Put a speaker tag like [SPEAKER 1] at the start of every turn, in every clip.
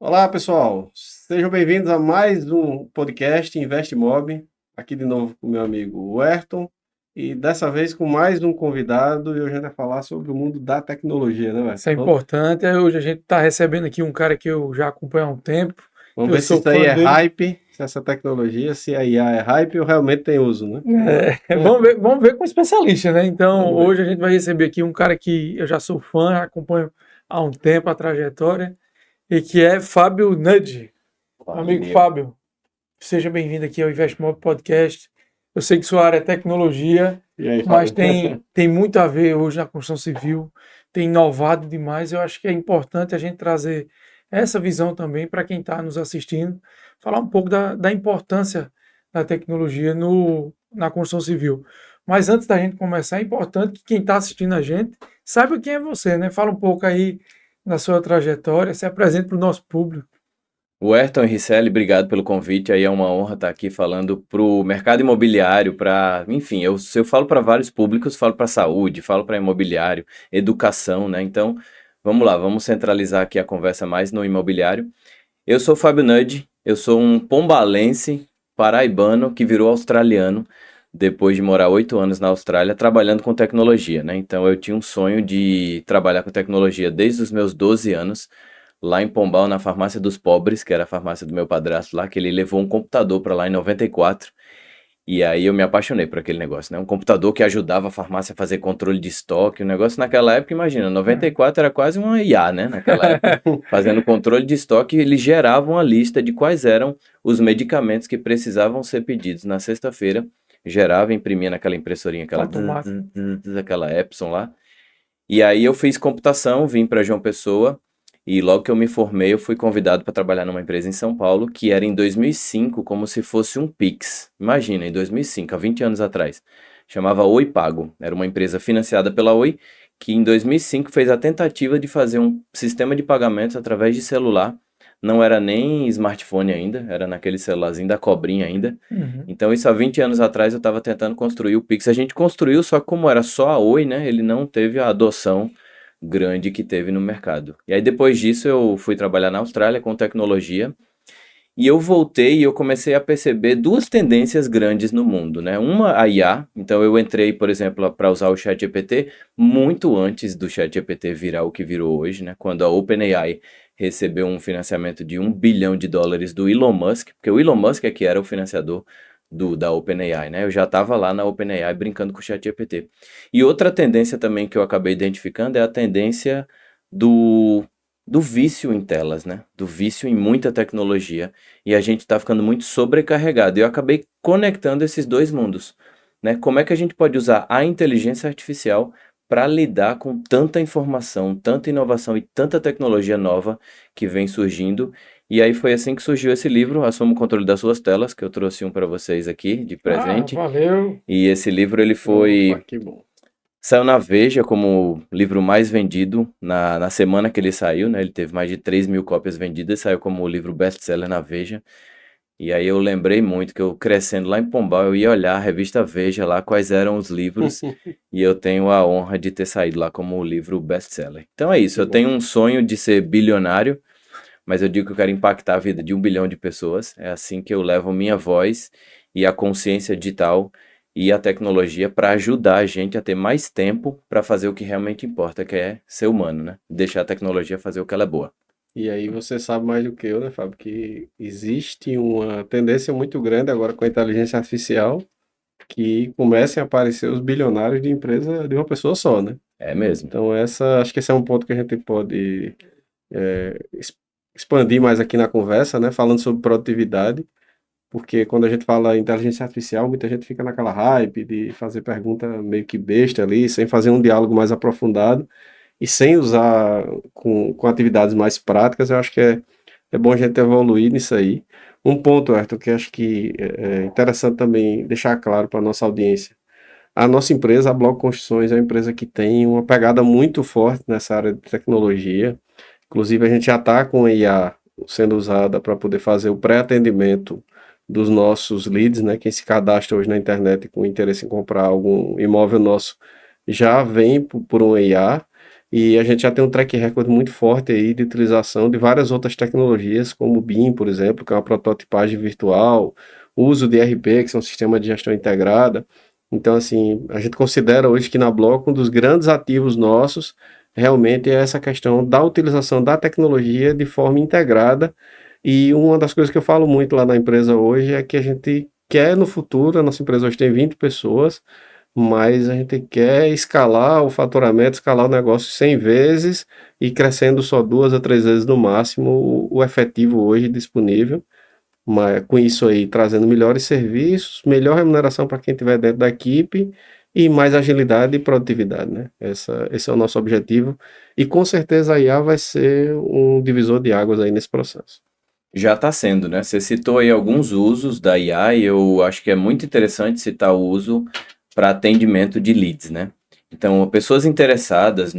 [SPEAKER 1] Olá, pessoal. Sejam bem-vindos a mais um podcast InvestMob. Aqui de novo com o meu amigo Ayrton. E dessa vez com mais um convidado. E hoje a gente vai falar sobre o mundo da tecnologia, né,
[SPEAKER 2] Isso é
[SPEAKER 1] Ayrton?
[SPEAKER 2] importante. Hoje a gente está recebendo aqui um cara que eu já acompanho há um tempo.
[SPEAKER 1] Vamos
[SPEAKER 2] Eu
[SPEAKER 1] ver se
[SPEAKER 2] sou
[SPEAKER 1] isso aí
[SPEAKER 2] fã
[SPEAKER 1] é
[SPEAKER 2] dele.
[SPEAKER 1] hype, se essa tecnologia, se a IA é hype ou realmente tem uso, né?
[SPEAKER 2] Vamos ver com o especialista, né? Então,
[SPEAKER 1] Vamos ver.
[SPEAKER 2] hoje a gente vai receber aqui um cara que eu já sou fã, acompanho há um tempo a trajetória, e que é Fábio Nudge. Amigo
[SPEAKER 1] Valeu.
[SPEAKER 2] Fábio, seja bem-vindo aqui ao InvestMob Podcast. Eu sei que sua área é tecnologia,
[SPEAKER 1] E aí,
[SPEAKER 2] mas
[SPEAKER 1] Fábio?
[SPEAKER 2] tem muito a ver hoje na construção civil, tem inovado demais. Eu acho que é importante a gente trazer essa visão também para quem está nos assistindo, falar um pouco da importância da tecnologia na construção civil. Mas antes da gente começar, é importante que quem está assistindo a gente saiba quem é você, né? Fala um pouco aí da sua trajetória, se apresente para o nosso público.
[SPEAKER 3] O Ayrton e Ricelli, obrigado pelo convite. Aí é uma honra estar aqui falando para o mercado imobiliário, enfim, eu falo para vários públicos, falo para saúde, falo para imobiliário, educação, né? Então, vamos lá, vamos centralizar aqui a conversa mais no imobiliário. Eu sou o Fábio Nudge, eu sou um pombalense paraibano que virou australiano depois de morar 8 anos na Austrália trabalhando com tecnologia, né? Então, eu tinha um sonho de trabalhar com tecnologia desde os meus 12 anos lá em Pombal, na farmácia dos pobres, que era a farmácia do meu padrasto lá, que ele levou um computador para lá em 94. E aí eu me apaixonei por aquele negócio, né? Um computador que ajudava a farmácia a fazer controle de estoque. O negócio naquela época, imagina, 94 era quase uma IA, né? Naquela época, fazendo controle de estoque, ele gerava uma lista de quais eram os medicamentos que precisavam ser pedidos na sexta-feira. Gerava, imprimia naquela impressorinha,
[SPEAKER 2] Automático.
[SPEAKER 3] aquela Epson lá. E aí eu fiz computação, vim para João Pessoa e logo que eu me formei eu fui convidado para trabalhar numa empresa em São Paulo que era em 2005 como se fosse um Pix. Imagina, em 2005, há 20 anos atrás. Chamava Oi Pago. Era uma empresa financiada pela Oi que em 2005 fez a tentativa de fazer um sistema de pagamentos através de celular. Não era nem smartphone ainda, era naquele celularzinho da cobrinha ainda.
[SPEAKER 2] Uhum.
[SPEAKER 3] Então, isso há 20 anos atrás eu estava tentando construir o Pix. A gente construiu, só que como era só a Oi, né? Ele não teve a adoção grande que teve no mercado. E aí, depois disso, eu fui trabalhar na Austrália com tecnologia. E eu voltei e eu comecei a perceber duas tendências grandes no mundo, né? Uma, a IA. Então, eu entrei, por exemplo, para usar o ChatGPT muito antes do ChatGPT virar o que virou hoje, né? Quando a OpenAI recebeu um financiamento de US$ 1 bilhão do Elon Musk, porque o Elon Musk é que era o financiador da OpenAI, né? Eu já estava lá na OpenAI brincando com o ChatGPT. E outra tendência também que eu acabei identificando é a tendência do, do vício em telas, né? Do vício em muita tecnologia. E a gente está ficando muito sobrecarregado. E eu acabei conectando esses dois mundos, né? Como é que a gente pode usar a inteligência artificial para lidar com tanta informação, tanta inovação e tanta tecnologia nova que vem surgindo. E aí foi assim que surgiu esse livro, Assuma o Controle das Suas Telas, que eu trouxe um para vocês aqui de
[SPEAKER 2] Ah,
[SPEAKER 3] presente.
[SPEAKER 2] valeu.
[SPEAKER 3] E esse livro ele
[SPEAKER 1] Opa,
[SPEAKER 3] foi
[SPEAKER 1] que bom.
[SPEAKER 3] saiu na Veja como o livro mais vendido na semana que ele saiu, né? Ele teve mais de 3 mil cópias vendidas, saiu como o livro best-seller na Veja. E aí eu lembrei muito que eu crescendo lá em Pombal, eu ia olhar a revista Veja lá, quais eram os livros, e eu tenho a honra de ter saído lá como o livro best-seller. Então é isso,
[SPEAKER 1] Que
[SPEAKER 3] eu
[SPEAKER 1] bom.
[SPEAKER 3] tenho um sonho de ser bilionário, mas eu digo que eu quero impactar a vida de 1 bilhão de pessoas. É assim que eu levo minha voz e a consciência digital e a tecnologia para ajudar a gente a ter mais tempo para fazer o que realmente importa, que é ser humano, né? Deixar a tecnologia fazer o que ela é boa.
[SPEAKER 1] E aí você sabe mais do que eu, né, Fábio, que existe uma tendência muito grande agora com a inteligência artificial que comecem a aparecer os bilionários de empresa de uma pessoa só, né?
[SPEAKER 3] É mesmo.
[SPEAKER 1] Então acho que esse é um ponto que a gente pode expandir mais aqui na conversa, né? Falando sobre produtividade, porque quando a gente fala em inteligência artificial, muita gente fica naquela hype de fazer pergunta meio que besta ali, sem fazer um diálogo mais aprofundado e sem usar com atividades mais práticas. Eu acho que é bom a gente evoluir nisso aí. Um ponto, Arthur, que acho que é interessante também deixar claro para a nossa audiência. A nossa empresa, a Bloco Construções, é uma empresa que tem uma pegada muito forte nessa área de tecnologia. Inclusive, a gente já está com a IA sendo usada para poder fazer o pré-atendimento dos nossos leads, né? Quem se cadastra hoje na internet com interesse em comprar algum imóvel nosso já vem por um IA. E a gente já tem um track record muito forte aí de utilização de várias outras tecnologias, como o BIM, por exemplo, que é uma prototipagem virtual, o uso de ERP, que são sistemas de gestão integrada. Então, assim, a gente considera hoje que na Bloco um dos grandes ativos nossos realmente é essa questão da utilização da tecnologia de forma integrada. E uma das coisas que eu falo muito lá na empresa hoje é que a gente quer no futuro, a nossa empresa hoje tem 20 pessoas, mas a gente quer escalar o faturamento, escalar o negócio 100 vezes e crescendo só 2 a 3 vezes no máximo o efetivo hoje disponível. Mas com isso aí, trazendo melhores serviços, melhor remuneração para quem estiver dentro da equipe e mais agilidade e produtividade, né? Esse é o nosso objetivo. E com certeza a IA vai ser um divisor de águas aí nesse processo.
[SPEAKER 3] Já está sendo, né? Você citou aí alguns usos da IA e eu acho que é muito interessante citar o uso para atendimento de leads, né? Então, pessoas interessadas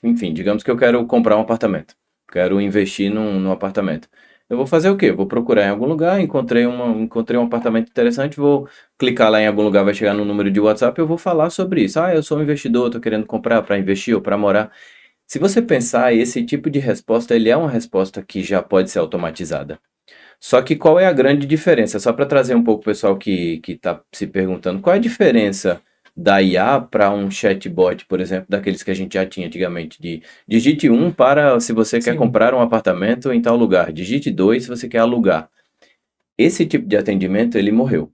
[SPEAKER 3] enfim, digamos que eu quero comprar um apartamento, quero investir num apartamento. Eu vou fazer o quê? Eu vou procurar em algum lugar, encontrei um apartamento interessante, vou clicar lá em algum lugar, vai chegar no número de WhatsApp, eu vou falar sobre isso. Ah, eu sou um investidor, estou querendo comprar para investir ou para morar. Se você pensar, esse tipo de resposta, ele é uma resposta que já pode ser automatizada. Só que qual é a grande diferença? Só para trazer um pouco o pessoal que está se perguntando, qual é a diferença da IA para um chatbot, por exemplo, daqueles que a gente já tinha antigamente, de digite 1 para se você quer
[SPEAKER 2] Sim.
[SPEAKER 3] comprar um apartamento em tal lugar, digite 2 se você quer alugar. Esse tipo de atendimento, ele morreu,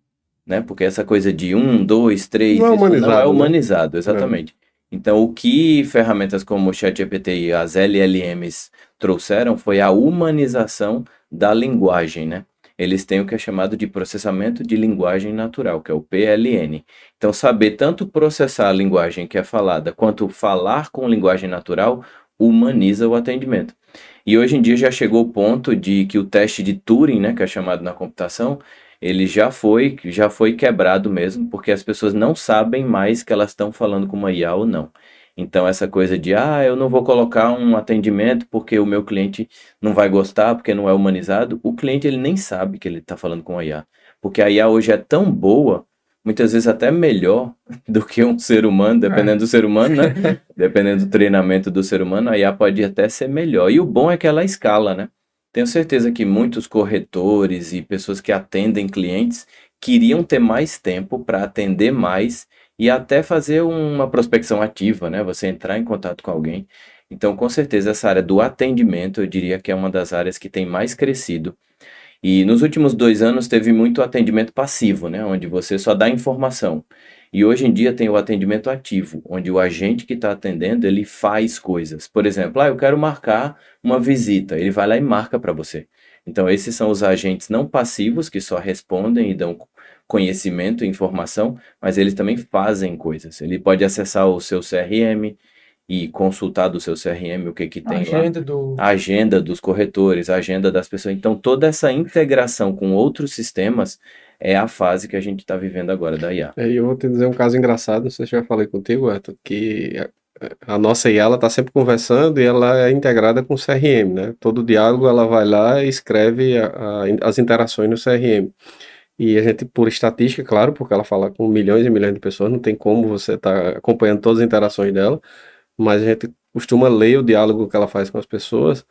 [SPEAKER 3] né? Porque essa coisa de 1, 2, 3,
[SPEAKER 1] Não é
[SPEAKER 3] isso não é
[SPEAKER 1] humanizado, né?
[SPEAKER 3] humanizado, exatamente. Então, o que ferramentas como o ChatGPT e as LLMs trouxeram foi a humanização da linguagem, né? Eles têm o que é chamado de processamento de linguagem natural, que é o PLN. Então, saber tanto processar a linguagem que é falada, quanto falar com linguagem natural, humaniza o atendimento. E hoje em dia já chegou o ponto de que o teste de Turing, né, que é chamado na computação, ele já foi quebrado mesmo, porque as pessoas não sabem mais que elas estão falando com uma IA ou não. Então essa coisa de, eu não vou colocar um atendimento porque o meu cliente não vai gostar, porque não é humanizado, o cliente ele nem sabe que ele está falando com a IA. Porque a IA hoje é tão boa, muitas vezes até melhor do que um ser humano, dependendo do ser humano, né? Dependendo do treinamento do ser humano, a IA pode até ser melhor. E o bom é que ela escala, né? Tenho certeza que muitos corretores e pessoas que atendem clientes queriam ter mais tempo para atender mais e até fazer uma prospecção ativa, né? Você entrar em contato com alguém. Então, com certeza, essa área do atendimento, eu diria que é uma das áreas que tem mais crescido. E nos últimos 2 anos teve muito atendimento passivo, né? Onde você só dá informação. E hoje em dia tem o atendimento ativo, onde o agente que está atendendo, ele faz coisas. Por exemplo, eu quero marcar uma visita, ele vai lá e marca para você. Então, esses são os agentes não passivos, que só respondem e dão conhecimento e informação, mas eles também fazem coisas. Ele pode acessar o seu CRM e consultar do seu CRM o que
[SPEAKER 2] A
[SPEAKER 3] tem lá,
[SPEAKER 2] agenda do.
[SPEAKER 3] a agenda dos corretores, a agenda das pessoas. Então, toda essa integração com outros sistemas é a fase que a gente está vivendo agora da IA.
[SPEAKER 1] E eu vou te dizer um caso engraçado, não sei se eu já falei contigo, Arthur, que a nossa IA ela está sempre conversando e ela é integrada com o CRM, né? Todo diálogo ela vai lá e escreve as interações no CRM. E a gente, por estatística, claro, porque ela fala com milhões e milhões de pessoas, não tem como você estar acompanhando todas as interações dela, mas a gente costuma ler o diálogo que ela faz com as pessoas.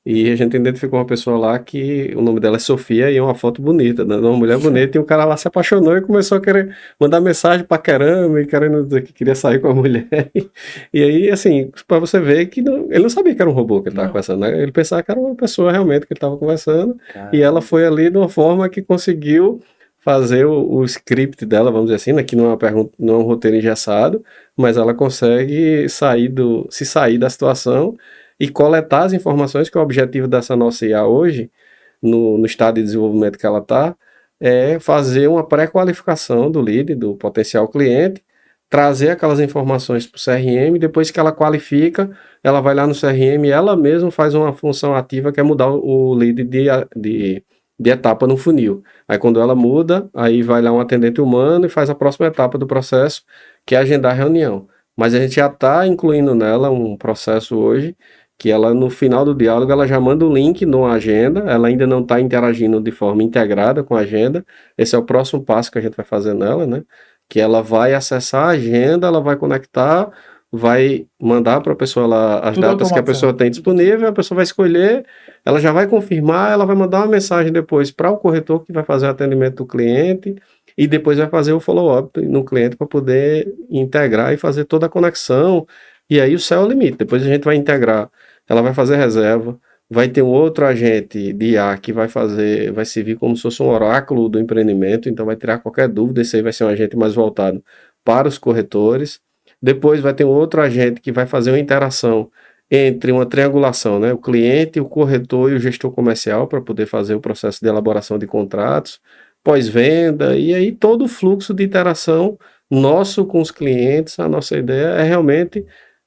[SPEAKER 1] E a gente identificou uma pessoa lá que o nome dela é Sofia e é uma foto bonita, né? Uma mulher bonita, e o cara lá se apaixonou e começou a querer mandar mensagem pra caramba e querendo dizer que queria sair com a mulher. E aí, assim, pra você ver que ele não sabia que era um robô que ele tava
[SPEAKER 2] Não.
[SPEAKER 1] conversando, né? Ele pensava que era uma pessoa realmente que ele tava conversando, e ela
[SPEAKER 3] Caramba.
[SPEAKER 1] foi ali de uma forma que conseguiu fazer o script dela, vamos dizer assim, né? Que não é uma pergunta, não é um roteiro engessado, mas ela consegue se sair da situação e coletar as informações, que é o objetivo dessa nossa IA hoje, no estado de desenvolvimento que ela está, é fazer uma pré-qualificação do lead, do potencial cliente, trazer aquelas informações para o CRM, depois que ela qualifica, ela vai lá no CRM e ela mesma faz uma função ativa que é mudar o lead de etapa no funil. Aí quando ela muda, aí vai lá um atendente humano e faz a próxima etapa do processo, que é agendar a reunião. Mas a gente já está incluindo nela um processo hoje que ela no final do diálogo ela já manda o link numa agenda, ela ainda não está interagindo de forma integrada com a agenda. Esse é o próximo passo que a gente vai fazer nela, né? Que ela vai acessar a agenda, ela vai conectar vai mandar para a pessoa lá as
[SPEAKER 2] Tudo
[SPEAKER 1] datas que a pessoa
[SPEAKER 2] automatizado.
[SPEAKER 1] tem disponível, a pessoa vai escolher, ela já vai confirmar, ela vai mandar uma mensagem depois para o corretor que vai fazer o atendimento do cliente e depois vai fazer o follow-up no cliente para poder integrar e fazer toda a conexão. E aí o céu é o limite. Depois a gente vai integrar, ela vai fazer reserva, vai ter um outro agente de IA que vai fazer, vai servir como se fosse um oráculo do empreendimento, então vai tirar qualquer dúvida, esse aí vai ser um agente mais voltado para os corretores. Depois vai ter um outro agente que vai fazer uma interação entre uma triangulação, né? O cliente, o corretor e o gestor comercial para poder fazer o processo de elaboração de contratos, pós-venda, e aí todo o fluxo de interação nosso com os clientes. A nossa ideia é realmente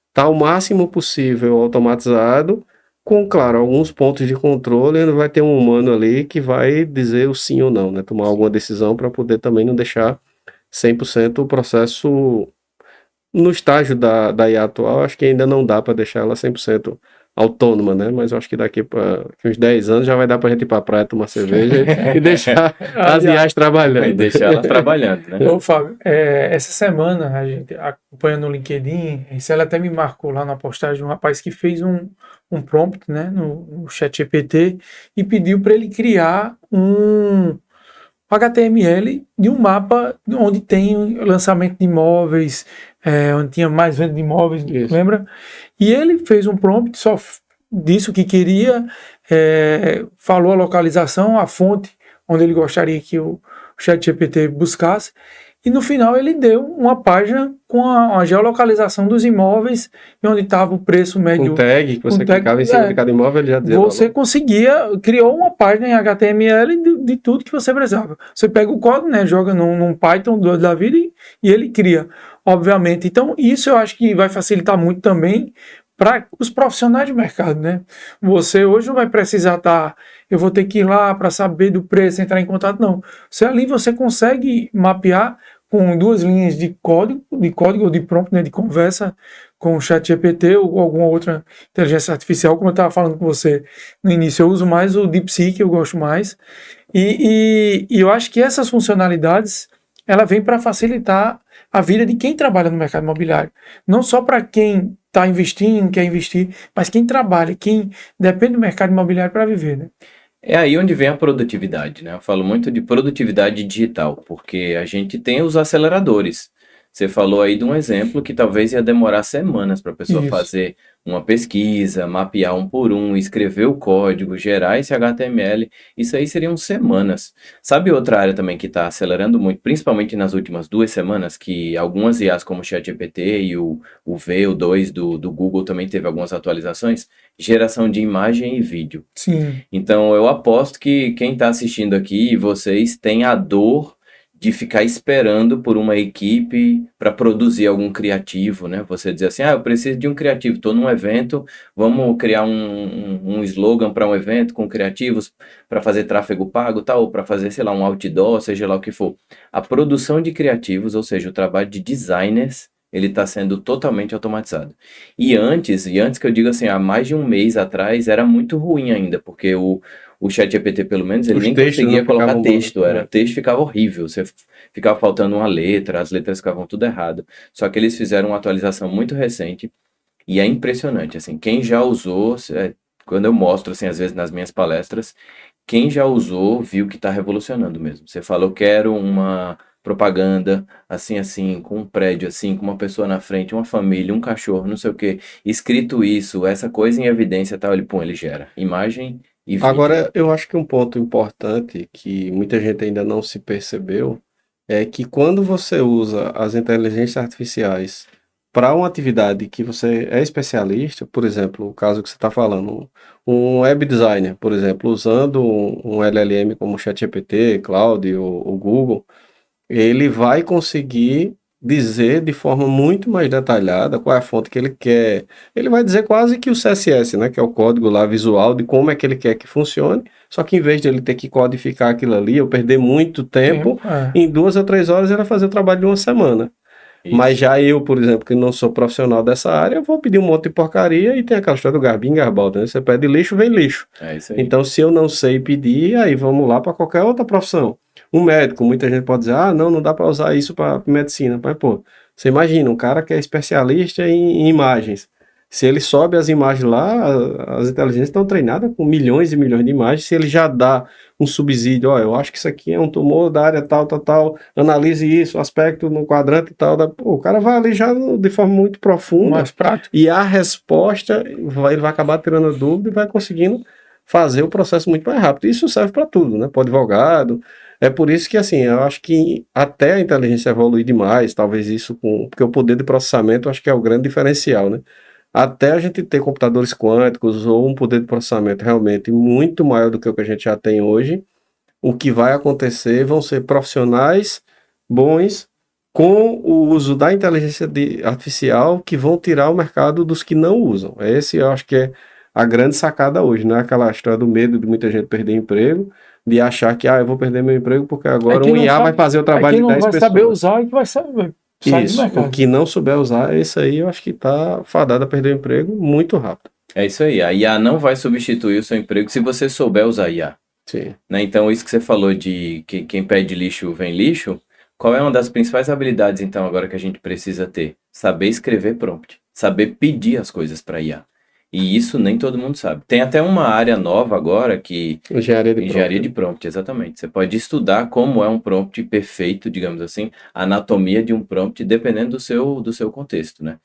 [SPEAKER 1] estar o máximo possível automatizado, com, claro, alguns pontos de controle, onde vai ter um humano ali que vai dizer o sim ou não, né? Tomar alguma decisão para poder também não deixar 100% o processo no estágio da IA atual. Acho que ainda não dá para deixar ela 100% autônoma, né? Mas eu acho que daqui para uns 10 anos já vai dar para a gente ir para a praia tomar cerveja e deixar as IAs
[SPEAKER 3] E
[SPEAKER 1] trabalhando.
[SPEAKER 3] deixar ela trabalhando, né?
[SPEAKER 2] Ô, Fábio, essa semana a gente acompanha no LinkedIn, isso ela até me marcou lá na postagem de um rapaz que fez um prompt, né, no ChatGPT e pediu para ele criar um HTML de um mapa onde tem lançamento de imóveis, onde tinha mais venda de imóveis,
[SPEAKER 1] Isso.
[SPEAKER 2] lembra? E ele fez um prompt, só disse o que queria, falou a localização, a fonte onde ele gostaria que o ChatGPT buscasse, e no final ele deu uma página com a geolocalização dos imóveis e onde estava o preço médio.
[SPEAKER 1] Com tag, que você
[SPEAKER 2] com tag,
[SPEAKER 1] clicava em cima de cada imóvel, ele já dizia
[SPEAKER 2] você
[SPEAKER 1] valor.
[SPEAKER 2] criou uma página em HTML de tudo que você precisava. Você pega o código, né, joga num Python da vida e ele cria, obviamente. Então, isso eu acho que vai facilitar muito também para os profissionais de mercado, né? Você hoje não vai precisar eu vou ter que ir lá para saber do preço, entrar em contato, não. Ali você consegue mapear com 2 linhas de código ou de prompt, né, de conversa com o ChatGPT ou alguma outra inteligência artificial, como eu estava falando com você no início. Eu uso mais o DeepSeek, eu gosto mais. E eu acho que essas funcionalidades ela vem para facilitar a vida de quem trabalha no mercado imobiliário. Não só para quem está investindo, quer investir, mas quem trabalha, quem depende do mercado imobiliário para viver, né?
[SPEAKER 3] É aí onde vem a produtividade, né? Eu falo muito de produtividade digital, porque a gente tem os aceleradores. Você falou aí de um exemplo que talvez ia demorar semanas para a pessoa
[SPEAKER 2] Isso.
[SPEAKER 3] fazer uma pesquisa, mapear um por um, escrever o código, gerar esse HTML. Isso aí seriam semanas. Sabe outra área também que está acelerando muito, principalmente nas últimas 2 semanas, que algumas IAs como o ChatGPT e o V2 do Google também teve algumas atualizações? Geração de imagem e vídeo.
[SPEAKER 2] Sim.
[SPEAKER 3] Então, eu aposto que quem está assistindo aqui, vocês têm a dor de ficar esperando por uma equipe para produzir algum criativo, né? Você dizer assim, eu preciso de um criativo, estou num evento, vamos criar um slogan para um evento com criativos para fazer tráfego pago, tal, para fazer, sei lá, um outdoor, seja lá o que for. A produção de criativos, ou seja, o trabalho de designers, ele está sendo totalmente automatizado. E antes que eu digo assim, há mais de um mês atrás, era muito ruim ainda, porque o ChatGPT, pelo menos, ele
[SPEAKER 1] Os
[SPEAKER 3] nem
[SPEAKER 1] textos
[SPEAKER 3] conseguia
[SPEAKER 1] não
[SPEAKER 3] colocar
[SPEAKER 1] ficavam bons,
[SPEAKER 3] texto,
[SPEAKER 1] né?
[SPEAKER 3] o texto ficava horrível, você ficava faltando uma letra, as letras ficavam tudo errado. Só que eles fizeram uma atualização muito recente e é impressionante, assim, quem já usou, quando eu mostro, assim, às vezes nas minhas palestras, quem já usou viu que está revolucionando mesmo. Você fala, eu quero uma propaganda assim, com um prédio assim, com uma pessoa na frente, uma família, um cachorro, não sei o que, escrito isso, essa coisa em evidência, tal, ele gera imagem e vídeo.
[SPEAKER 1] Agora, eu acho que um ponto importante que muita gente ainda não se percebeu é que quando você usa as inteligências artificiais para uma atividade que você é especialista, por exemplo, o caso que você está falando, um web designer, por exemplo, usando um LLM como o ChatGPT, Claude ou o Google, ele vai conseguir dizer de forma muito mais detalhada qual é a fonte que ele quer. Ele vai dizer quase que o CSS, né, que é o código lá visual de como é que ele quer que funcione, só que em vez de ele ter que codificar aquilo ali, eu perder muito tempo, em 2 ou 3 horas ele vai fazer o trabalho de uma semana. Mas
[SPEAKER 3] Isso.
[SPEAKER 1] já eu, por exemplo, que não sou profissional dessa área, eu vou pedir um monte de porcaria e tem aquela história do garbinho garbalda, né? Você pede lixo, vem lixo.
[SPEAKER 3] É isso aí.
[SPEAKER 1] Então, se eu não sei pedir, aí vamos lá para qualquer outra profissão. Um médico, muita gente pode dizer, não dá para usar isso para medicina. Mas, pô, você imagina, um cara que é especialista em imagens. Se ele sobe as imagens lá, as inteligências estão treinadas com milhões e milhões de imagens. Se ele já dá um subsídio, eu acho que isso aqui é um tumor da área tal, analise isso, aspecto no quadrante e tal. Pô, o cara vai ali já de forma muito profunda.
[SPEAKER 2] Mais prático.
[SPEAKER 1] E a resposta, ele vai acabar tirando a dúvida e vai conseguindo fazer o processo muito mais rápido. Isso serve para tudo, né? Para o advogado. É por isso que, assim, eu acho que até a inteligência evoluir demais, talvez isso porque o poder de processamento, eu acho que é o grande diferencial, né? Até a gente ter computadores quânticos ou um poder de processamento realmente muito maior do que o que a gente já tem hoje, o que vai acontecer vão ser profissionais bons com o uso da inteligência artificial que vão tirar o mercado dos que não usam. Esse eu acho que é a grande sacada hoje, não é aquela história do medo de muita gente perder emprego, de achar que eu vou perder meu emprego porque agora um IA vai fazer o trabalho de 10 pessoas.
[SPEAKER 2] Quem não vai saber usar e que vai saber.
[SPEAKER 1] Isso, o que não souber usar, esse aí eu acho que está fadado a perder o emprego muito rápido.
[SPEAKER 3] É isso aí, a IA não vai substituir o seu emprego se você souber usar IA.
[SPEAKER 1] Sim.
[SPEAKER 3] Né? Então, isso que você falou de que quem pede lixo vem lixo, qual é uma das principais habilidades, então, agora que a gente precisa ter? Saber escrever prompt, saber pedir as coisas para IA. E isso nem todo mundo sabe. Tem até uma área nova agora que... Engenharia de prompt, exatamente. Você pode estudar como é um prompt perfeito, digamos assim, a anatomia de um prompt, dependendo do seu contexto, né?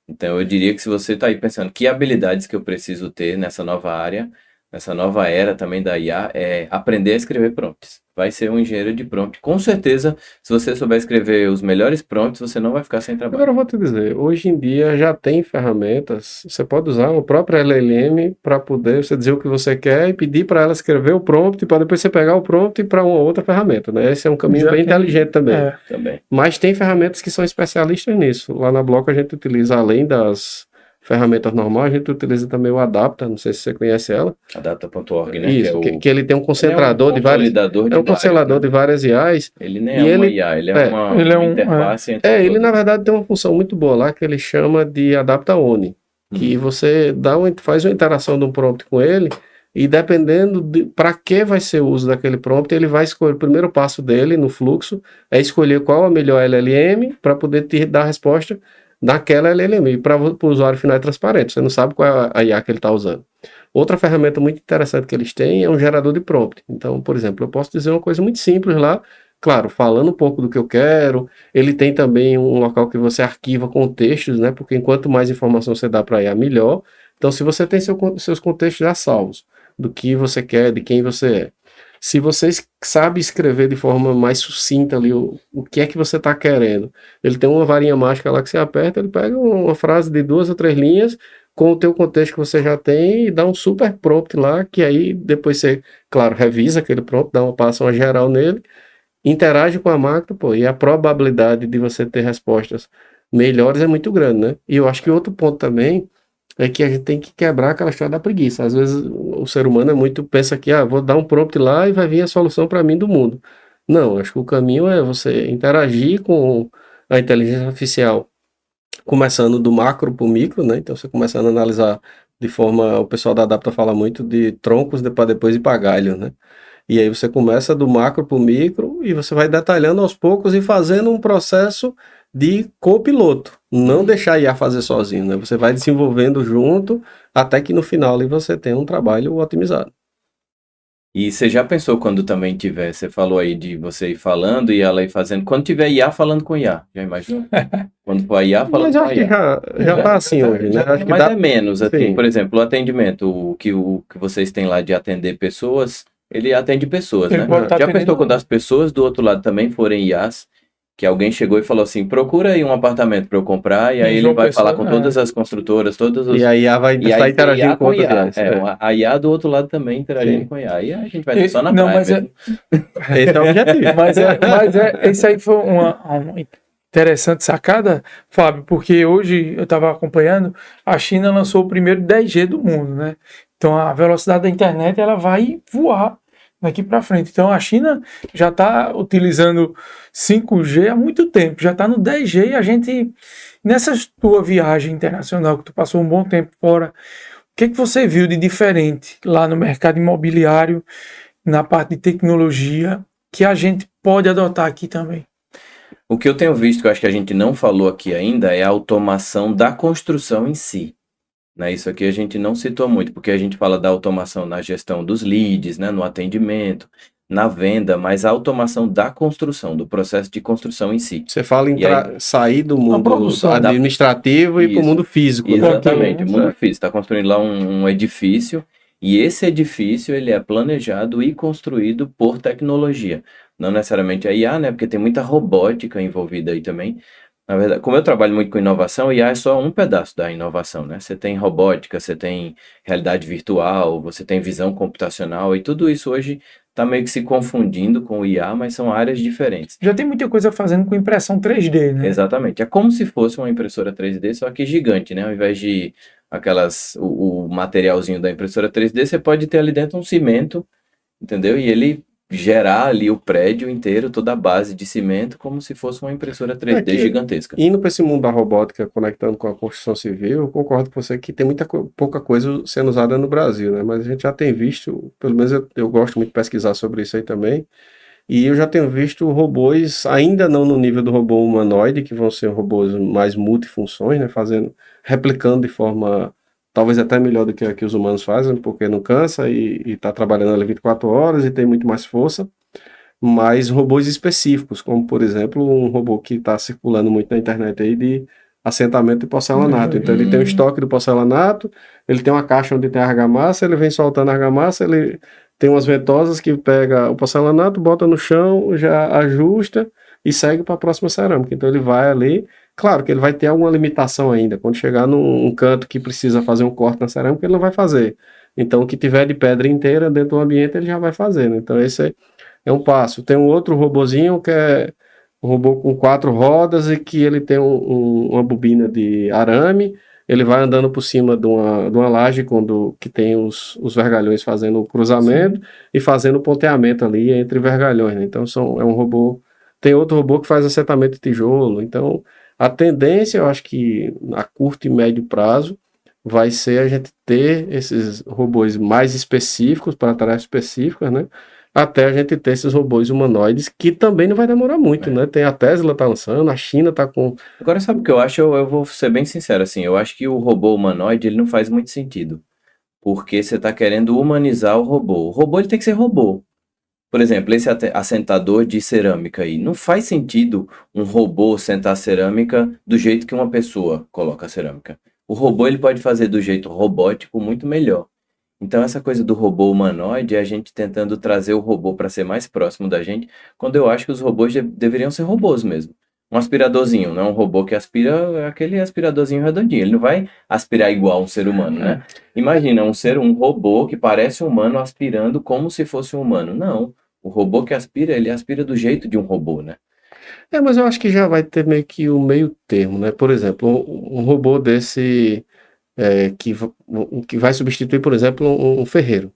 [SPEAKER 3] Então, eu diria que se você está aí pensando que habilidades que eu preciso ter nessa nova área, nessa nova era também da IA, é aprender a escrever prompts. Vai ser um engenheiro de prompt. Com certeza, se você souber escrever os melhores prompts, você não vai ficar sem trabalho.
[SPEAKER 1] Agora eu vou te dizer, hoje em dia já tem ferramentas, você pode usar uma própria LLM para poder você dizer o que você quer e pedir para ela escrever o prompt para depois você pegar o prompt para uma outra ferramenta, né? Esse é um caminho bem inteligente também.
[SPEAKER 3] Também.
[SPEAKER 1] Mas tem ferramentas que são especialistas nisso. Lá na Bloco a gente utiliza, além das ferramentas normais, a gente utiliza também o Adapta, não sei se você conhece ela.
[SPEAKER 3] Adapta.org, né?
[SPEAKER 1] Isso, que ele tem um concentrador de várias...
[SPEAKER 3] É um
[SPEAKER 1] concentrador de várias IAs.
[SPEAKER 3] Ele nem é uma IA, ele é uma interface entre
[SPEAKER 1] ele na verdade tem uma função muito boa lá, que ele chama de Adapta One, que você faz uma interação de um prompt com ele, e dependendo de para que vai ser o uso daquele prompt, ele vai escolher, o primeiro passo dele no fluxo é escolher qual a melhor LLM para poder te dar a resposta daquela LLM. E para o usuário final é transparente, você não sabe qual é a IA que ele está usando. Outra ferramenta muito interessante que eles têm é um gerador de prompt. Então, por exemplo, eu posso dizer uma coisa muito simples lá, claro, falando um pouco do que eu quero. Ele tem também um local que você arquiva contextos, né? Porque quanto mais informação você dá para a IA, melhor. Então, se você tem seus contextos já salvos, do que você quer, de quem você é. Se você sabe escrever de forma mais sucinta ali o que é que você está querendo, ele tem uma varinha mágica lá que você aperta, ele pega uma frase de 2 ou 3 linhas com o teu contexto que você já tem e dá um super prompt lá, que aí depois você, claro, revisa aquele prompt, passa uma geral nele, interage com a máquina, e a probabilidade de você ter respostas melhores é muito grande, né? E eu acho que outro ponto também é que a gente tem que quebrar aquela história da preguiça. Às vezes o ser humano pensa que vou dar um prompt lá e vai vir a solução para mim do mundo. Não, acho que o caminho é você interagir com a inteligência artificial, começando do macro para o micro, né? Então você começando a analisar de forma, o pessoal da Adapta fala muito de troncos para depois ir para galho, né? E aí você começa do macro para o micro e você vai detalhando aos poucos e fazendo um processo de copiloto, não deixar a IA fazer sozinho, né? Você vai desenvolvendo junto até que no final ali você tenha um trabalho otimizado.
[SPEAKER 3] E você já pensou quando também tiver, você falou aí de você ir falando e ela ir fazendo, quando tiver IA falando com IA, já imaginou? Quando for a IA falando com a IA.
[SPEAKER 1] Mas já tá assim hoje, né? Acho que
[SPEAKER 3] mas é menos, assim,
[SPEAKER 1] Sim.
[SPEAKER 3] Por exemplo, o atendimento, o que vocês têm lá de atender pessoas, ele atende pessoas, né? Já pensou quando as pessoas do outro lado também forem IAs, que alguém chegou e falou assim, procura aí um apartamento para eu comprar, e aí ele vai falar com todas as construtoras, todas as...
[SPEAKER 1] E a IA vai estar interagindo com outras IAs.
[SPEAKER 3] A IA do outro lado também interagindo com a IA. E a gente vai ter só na
[SPEAKER 2] praia.
[SPEAKER 3] Mas
[SPEAKER 1] esse é o objetivo.
[SPEAKER 2] Mas esse aí foi uma interessante sacada, Fábio, porque hoje eu estava acompanhando, a China lançou o primeiro 10G do mundo, né? Então a velocidade da internet ela vai voar daqui para frente. Então a China já está utilizando 5G há muito tempo, já está no 10G e a gente, nessa tua viagem internacional que tu passou um bom tempo fora, o que você viu de diferente lá no mercado imobiliário, na parte de tecnologia, que a gente pode adotar aqui também?
[SPEAKER 3] O que eu tenho visto, que eu acho que a gente não falou aqui ainda, é a automação da construção em si. Né? Isso aqui a gente não citou muito, porque a gente fala da automação na gestão dos leads, né? No atendimento, na venda, mas a automação da construção, do processo de construção em si.
[SPEAKER 1] Você fala em
[SPEAKER 3] E aí,
[SPEAKER 1] sair do
[SPEAKER 2] A
[SPEAKER 1] mundo
[SPEAKER 2] produção.
[SPEAKER 1] administrativo e para o
[SPEAKER 3] Isso.
[SPEAKER 1] mundo físico, né?
[SPEAKER 3] Exatamente, o mundo
[SPEAKER 1] Certo.
[SPEAKER 3] físico. Está construindo lá um edifício, e esse edifício ele é planejado e construído por tecnologia. Não necessariamente a IA, né? Porque tem muita robótica envolvida aí também. Na verdade, como eu trabalho muito com inovação, IA é só um pedaço da inovação, né? Você tem robótica, você tem realidade virtual, você tem visão computacional, e tudo isso hoje está meio que se confundindo com o IA, mas são áreas diferentes.
[SPEAKER 2] Já tem muita coisa fazendo com impressão 3D, né?
[SPEAKER 3] Exatamente. É como se fosse uma impressora 3D, só que gigante, né? Ao invés de o materialzinho da impressora 3D, você pode ter ali dentro um cimento, entendeu? E ele gerar ali o prédio inteiro, toda a base de cimento, como se fosse uma impressora 3D gigantesca.
[SPEAKER 1] Indo para esse mundo da robótica, conectando com a construção civil, eu concordo com você que tem pouca coisa sendo usada no Brasil, né? Mas a gente já tem visto, pelo menos eu gosto muito de pesquisar sobre isso aí também, e eu já tenho visto robôs, ainda não no nível do robô humanoide, que vão ser robôs mais multifunções, né? Replicando de forma talvez até melhor do que a que os humanos fazem, porque não cansa e está trabalhando ali 24 horas e tem muito mais força, mas robôs específicos, como por exemplo um robô que está circulando muito na internet aí de assentamento de porcelanato. Então ele tem um estoque de porcelanato, ele tem uma caixa onde tem argamassa, ele vem soltando argamassa, ele tem umas ventosas que pega o porcelanato, bota no chão, já ajusta e segue para a próxima cerâmica. Então ele vai ali, claro que ele vai ter alguma limitação ainda. Quando chegar num canto que precisa fazer um corte na cerâmica, ele não vai fazer. Então o que tiver de pedra inteira dentro do ambiente, ele já vai fazer, né? Então esse é um passo. Tem um outro robozinho que é um robô com 4 rodas e que ele tem uma bobina de arame. Ele vai andando por cima de uma laje que tem os vergalhões fazendo o cruzamento e fazendo o ponteamento ali entre vergalhões, né? Então é um robô. Tem outro robô que faz assentamento de tijolo. Então a tendência, eu acho que a curto e médio prazo, vai ser a gente ter esses robôs mais específicos para tarefas específicas, né? Até a gente ter esses robôs humanoides, que também não vai demorar muito, né? Tem a Tesla tá lançando, a China tá com...
[SPEAKER 3] Agora, sabe o que eu acho? Eu vou ser bem sincero, assim, eu acho que o robô humanoide, ele não faz muito sentido, porque você está querendo humanizar o robô. O robô, ele tem que ser robô. Por exemplo, esse assentador de cerâmica aí, não faz sentido um robô sentar a cerâmica do jeito que uma pessoa coloca a cerâmica. O robô, ele pode fazer do jeito robótico muito melhor. Então, essa coisa do robô humanoide é a gente tentando trazer o robô para ser mais próximo da gente, quando eu acho que os robôs deveriam ser robôs mesmo. Um aspiradorzinho, não é um robô que aspira, é aquele aspiradorzinho redondinho. Ele não vai aspirar igual um ser humano, né? Imagina um robô que parece um humano aspirando como se fosse um humano. Não. O robô que aspira, ele aspira do jeito de um robô, né?
[SPEAKER 1] Mas eu acho que já vai ter meio que o meio termo, né? Por exemplo, um robô desse que vai substituir, por exemplo, um ferreiro.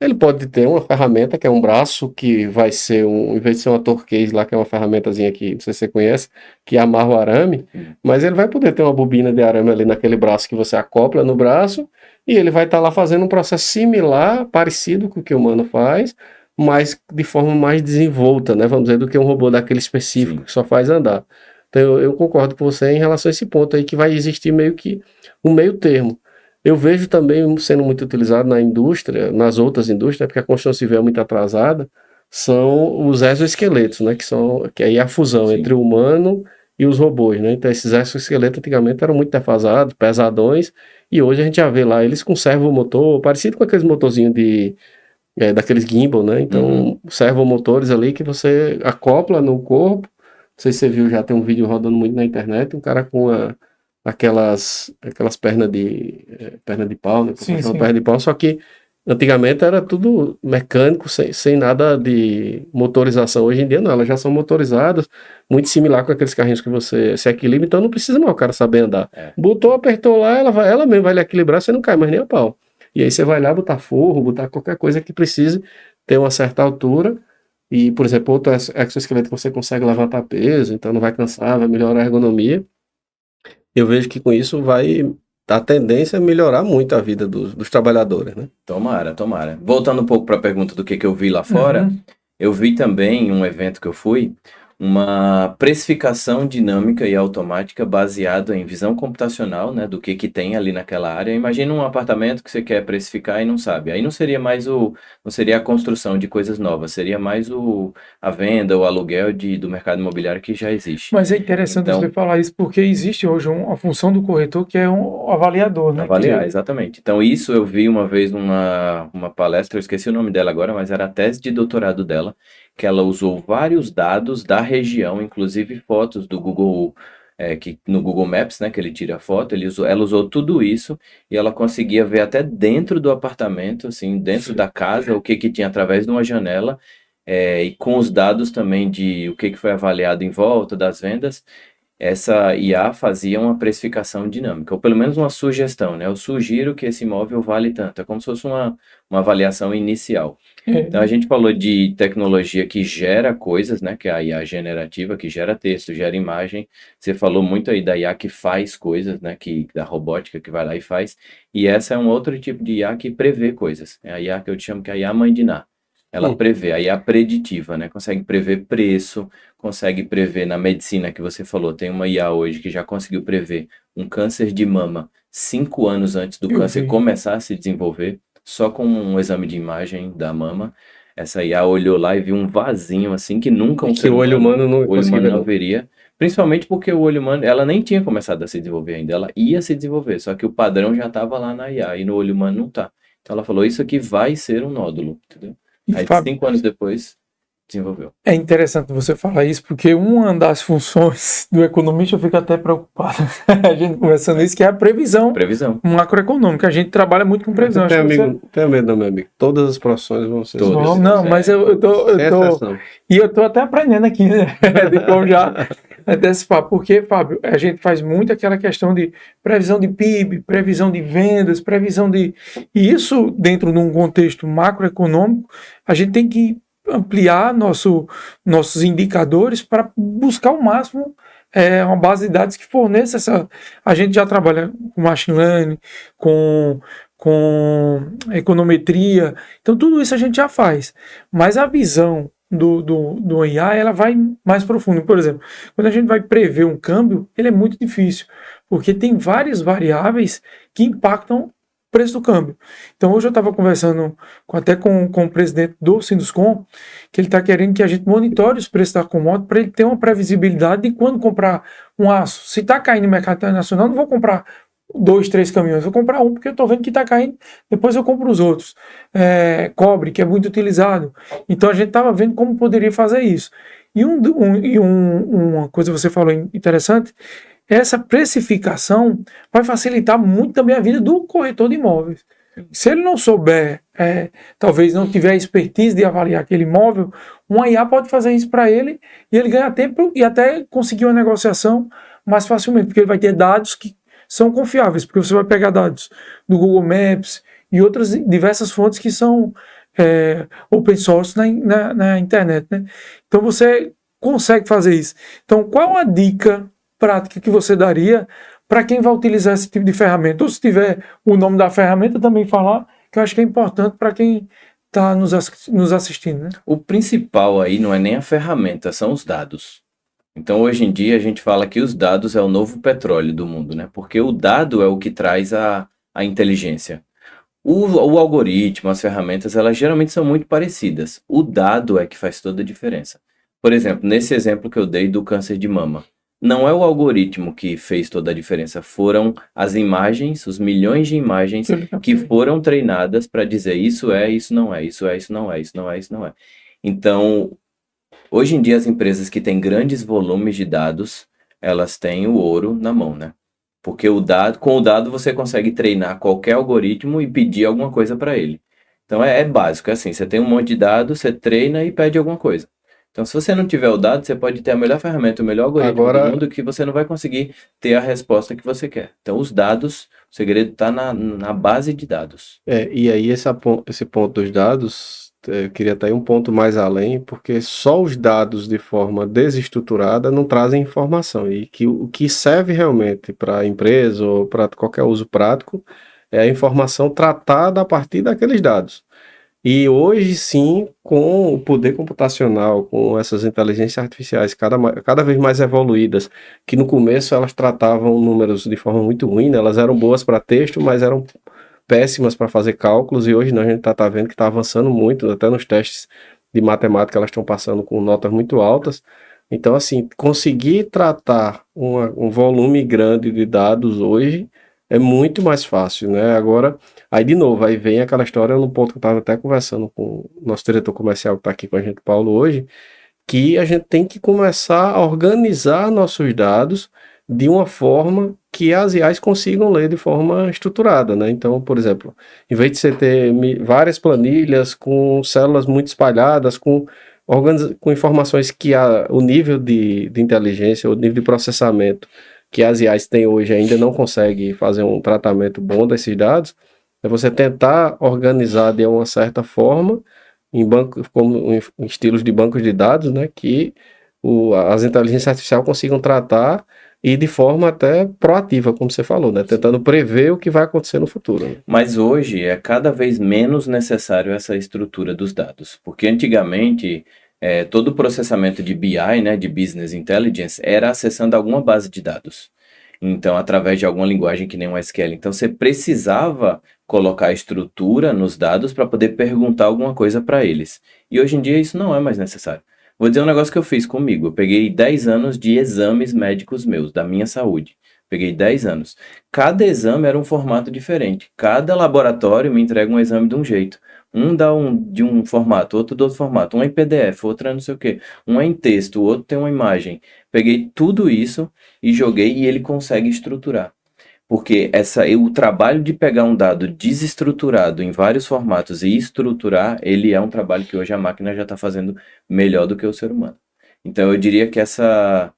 [SPEAKER 1] Ele pode ter uma ferramenta que é um braço que vai ser em vez de ser uma torquês lá, que é uma ferramentazinha que, não sei se você conhece, que amarra o arame, mas ele vai poder ter uma bobina de arame ali naquele braço que você acopla no braço, e ele vai estar lá fazendo um processo similar, parecido com o que o humano faz, mas de forma mais desenvolta, né? Vamos dizer, do que um robô daquele específico que só faz andar. Então eu concordo com você em relação a esse ponto aí, que vai existir meio que um meio termo. Eu vejo também sendo muito utilizado na indústria, nas outras indústrias, porque a construção civil é muito atrasada, são os exoesqueletos, né? Que aí é a fusão entre o humano e os robôs, né? Então esses exoesqueletos antigamente eram muito defasados, pesadões, e hoje a gente já vê lá, eles com servomotor, parecido com aqueles motorzinhos daqueles gimbal, né? Então, servomotores ali que você acopla no corpo. Não sei se você viu, já tem um vídeo rodando muito na internet, um cara com aquelas pernas perna de pau, né?
[SPEAKER 2] Sim.
[SPEAKER 1] Perna de pau, só que antigamente era tudo mecânico, sem nada de motorização. Hoje em dia não, elas já são motorizadas, muito similar com aqueles carrinhos que você se equilibra, então não precisa mais o cara saber andar. Botou, apertou lá, ela mesmo vai lhe equilibrar, você não cai mais nem a pau. E aí você vai lá botar forro, botar qualquer coisa que precise ter uma certa altura. E, por exemplo, outro exoesqueleto que você consegue levantar peso, então não vai cansar, vai melhorar a ergonomia. Eu vejo que com isso a tendência é melhorar muito a vida dos trabalhadores, né?
[SPEAKER 3] Tomara. Voltando um pouco para a pergunta do que eu vi lá fora, Eu vi também em um evento que eu fui, uma precificação dinâmica e automática baseada em visão computacional, né, do que tem ali naquela área. Imagina um apartamento que você quer precificar e não sabe. Aí não seria mais não seria a construção de coisas novas, seria mais a venda, o aluguel do mercado imobiliário que já existe.
[SPEAKER 2] Mas é interessante você
[SPEAKER 3] Então,
[SPEAKER 2] falar isso porque existe hoje a função do corretor que é um avaliador, né?
[SPEAKER 3] avaliar, exatamente. Então, isso eu vi uma vez uma palestra, eu esqueci o nome dela agora, mas era a tese de doutorado dela, que ela usou vários dados da região, inclusive fotos do Google, no Google Maps, né, que ele tira a foto, ela usou tudo isso e ela conseguia ver até dentro do apartamento, assim, dentro da casa, o que tinha através de uma janela, e com os dados também de o que foi avaliado em volta das vendas. Essa IA fazia uma precificação dinâmica, ou pelo menos uma sugestão, né? Eu sugiro que esse imóvel vale tanto. É como se fosse uma avaliação inicial. Então, a gente falou de tecnologia que gera coisas, né? Que é a IA generativa, que gera texto, gera imagem. Você falou muito aí da IA que faz coisas, né? Da robótica que vai lá e faz. E essa é um outro tipo de IA que prevê coisas. É a IA que eu te chamo que é a IA mãe de Ná. Ela prevê, a IA preditiva, né? Consegue prever preço, consegue prever na medicina que você falou. Tem uma IA hoje que já conseguiu prever um câncer de mama 5 anos antes do
[SPEAKER 2] Eu
[SPEAKER 3] câncer
[SPEAKER 2] vi.
[SPEAKER 3] começar a se desenvolver, só com um exame de imagem da mama. Essa IA olhou lá e viu um vasinho assim que nunca um
[SPEAKER 1] Que
[SPEAKER 3] ser
[SPEAKER 1] o olho humano não
[SPEAKER 3] o olho
[SPEAKER 1] conseguia
[SPEAKER 3] humano
[SPEAKER 1] ver,
[SPEAKER 3] não
[SPEAKER 1] não.
[SPEAKER 3] veria. Principalmente porque o olho humano, ela nem tinha começado a se desenvolver ainda, ela ia se desenvolver, só que o padrão já estava lá na IA e no olho humano não tá. Então ela falou, isso aqui vai ser um nódulo, entendeu?
[SPEAKER 2] E
[SPEAKER 3] Aí
[SPEAKER 2] Fábio,
[SPEAKER 3] 5 anos depois, desenvolveu.
[SPEAKER 2] é interessante você falar isso, porque uma das funções do economista eu fico até preocupado, a gente conversando isso, que é a previsão
[SPEAKER 3] Previsão.
[SPEAKER 2] macroeconômica. A gente trabalha muito com previsão.
[SPEAKER 1] Não
[SPEAKER 2] Acho
[SPEAKER 1] tenha,
[SPEAKER 2] que você...
[SPEAKER 1] amigo, tenha medo, não, meu amigo. Todas as profissões vão ser
[SPEAKER 3] Todas.
[SPEAKER 1] substituídas.
[SPEAKER 2] Não, mas eu tô,
[SPEAKER 1] Sem exceção.
[SPEAKER 2] e eu tô até aprendendo aqui, né? De como já antecipar. Porque, Fábio, a gente faz muito aquela questão de previsão de PIB, previsão de vendas, previsão de. E isso, dentro de um contexto macroeconômico, a gente tem que ampliar nossos indicadores para buscar o máximo uma base de dados que forneça essa. A gente já trabalha com machine learning, com econometria, então tudo isso a gente já faz. Mas a visão do IA, ela vai mais profundo. Por exemplo, quando a gente vai prever um câmbio, ele é muito difícil, porque tem várias variáveis que impactam o preço do câmbio. Então hoje eu estava conversando até com o presidente do Sinduscom, que ele está querendo que a gente monitore os preços da commodity para ele ter uma previsibilidade de quando comprar um aço. Se está caindo no mercado internacional, não vou comprar 2, 3 caminhões, vou comprar um porque eu estou vendo que está caindo, depois eu compro os outros. Cobre, que é muito utilizado. Então a gente estava vendo como poderia fazer isso. E uma coisa que você falou interessante, essa precificação vai facilitar muito também a vida do corretor de imóveis. Se ele não souber, talvez não tiver a expertise de avaliar aquele imóvel, uma IA pode fazer isso para ele e ele ganha tempo e até conseguir uma negociação mais facilmente, porque ele vai ter dados que são confiáveis, porque você vai pegar dados do Google Maps e outras diversas fontes que são open source na internet, né? Então você consegue fazer isso. Então, qual a dica prática que você daria para quem vai utilizar esse tipo de ferramenta? Ou se tiver o nome da ferramenta, também falar, que eu acho que é importante para quem está nos assistindo, né?
[SPEAKER 3] O principal aí não é nem a ferramenta, são os dados. Então, hoje em dia, a gente fala que os dados é o novo petróleo do mundo, né? Porque o dado é o que traz a inteligência. O algoritmo, as ferramentas, elas geralmente são muito parecidas. O dado é que faz toda a diferença. Por exemplo, nesse exemplo que eu dei do câncer de mama, não é o algoritmo que fez toda a diferença, foram as imagens, os milhões de imagens que foram treinadas para dizer isso é, isso não é, isso é, isso não é, isso não é, isso não é. Então, hoje em dia, as empresas que têm grandes volumes de dados, elas têm o ouro na mão, né? Porque com o dado você consegue treinar qualquer algoritmo e pedir alguma coisa para ele. Então é básico, é assim, você tem um monte de dados, você treina e pede alguma coisa. Então se você não tiver o dado, você pode ter a melhor ferramenta, o melhor algoritmo do
[SPEAKER 1] Agora,
[SPEAKER 3] mundo que você não vai conseguir ter a resposta que você quer. Então os dados, o segredo está na base de dados.
[SPEAKER 1] e aí esse ponto dos dados, eu queria até ir um ponto mais além, porque só os dados de forma desestruturada não trazem informação, e que o que serve realmente para a empresa ou para qualquer uso prático é a informação tratada a partir daqueles dados. E hoje sim, com o poder computacional, com essas inteligências artificiais cada vez mais evoluídas, que no começo elas tratavam números de forma muito ruim, né? Elas eram boas para texto, mas eram péssimas para fazer cálculos, e hoje não, a gente tá vendo que está avançando muito, até nos testes de matemática elas estão passando com notas muito altas. Então, assim, conseguir tratar um volume grande de dados hoje é muito mais fácil, né? Agora, aí de novo, aí vem aquela história no ponto que eu estava até conversando com o nosso diretor comercial que está aqui com a gente, Paulo, hoje, que a gente tem que começar a organizar nossos dados de uma forma que as IAs consigam ler de forma estruturada, né? Então, por exemplo, em vez de você ter várias planilhas com células muito espalhadas, com informações que o nível de inteligência, o nível de processamento que as IAs têm hoje ainda não consegue fazer um tratamento bom desses dados, é você tentar organizar de uma certa forma em bancos, como em estilos de bancos de dados, né, que as inteligências artificiais consigam tratar e de forma até proativa, como você falou, né, tentando prever o que vai acontecer no futuro, né?
[SPEAKER 3] Mas hoje é cada vez menos necessário essa estrutura dos dados, porque antigamente todo o processamento de BI, né, de Business Intelligence, era acessando alguma base de dados. Então, através de alguma linguagem que nem o SQL. Então, você precisava colocar estrutura nos dados para poder perguntar alguma coisa para eles. E hoje em dia isso não é mais necessário. Vou dizer um negócio que eu fiz comigo. Eu peguei 10 anos de exames médicos meus, da minha saúde. Peguei 10 anos. Cada exame era um formato diferente. Cada laboratório me entrega um exame de um jeito. Um dá de um formato, outro do outro formato. Um é em PDF, outro é não sei o quê. Um é em texto, o outro tem uma imagem. Peguei tudo isso e joguei e ele consegue estruturar. Porque o trabalho de pegar um dado desestruturado em vários formatos e estruturar, ele é um trabalho que hoje a máquina já está fazendo melhor do que o ser humano. Então eu diria que essa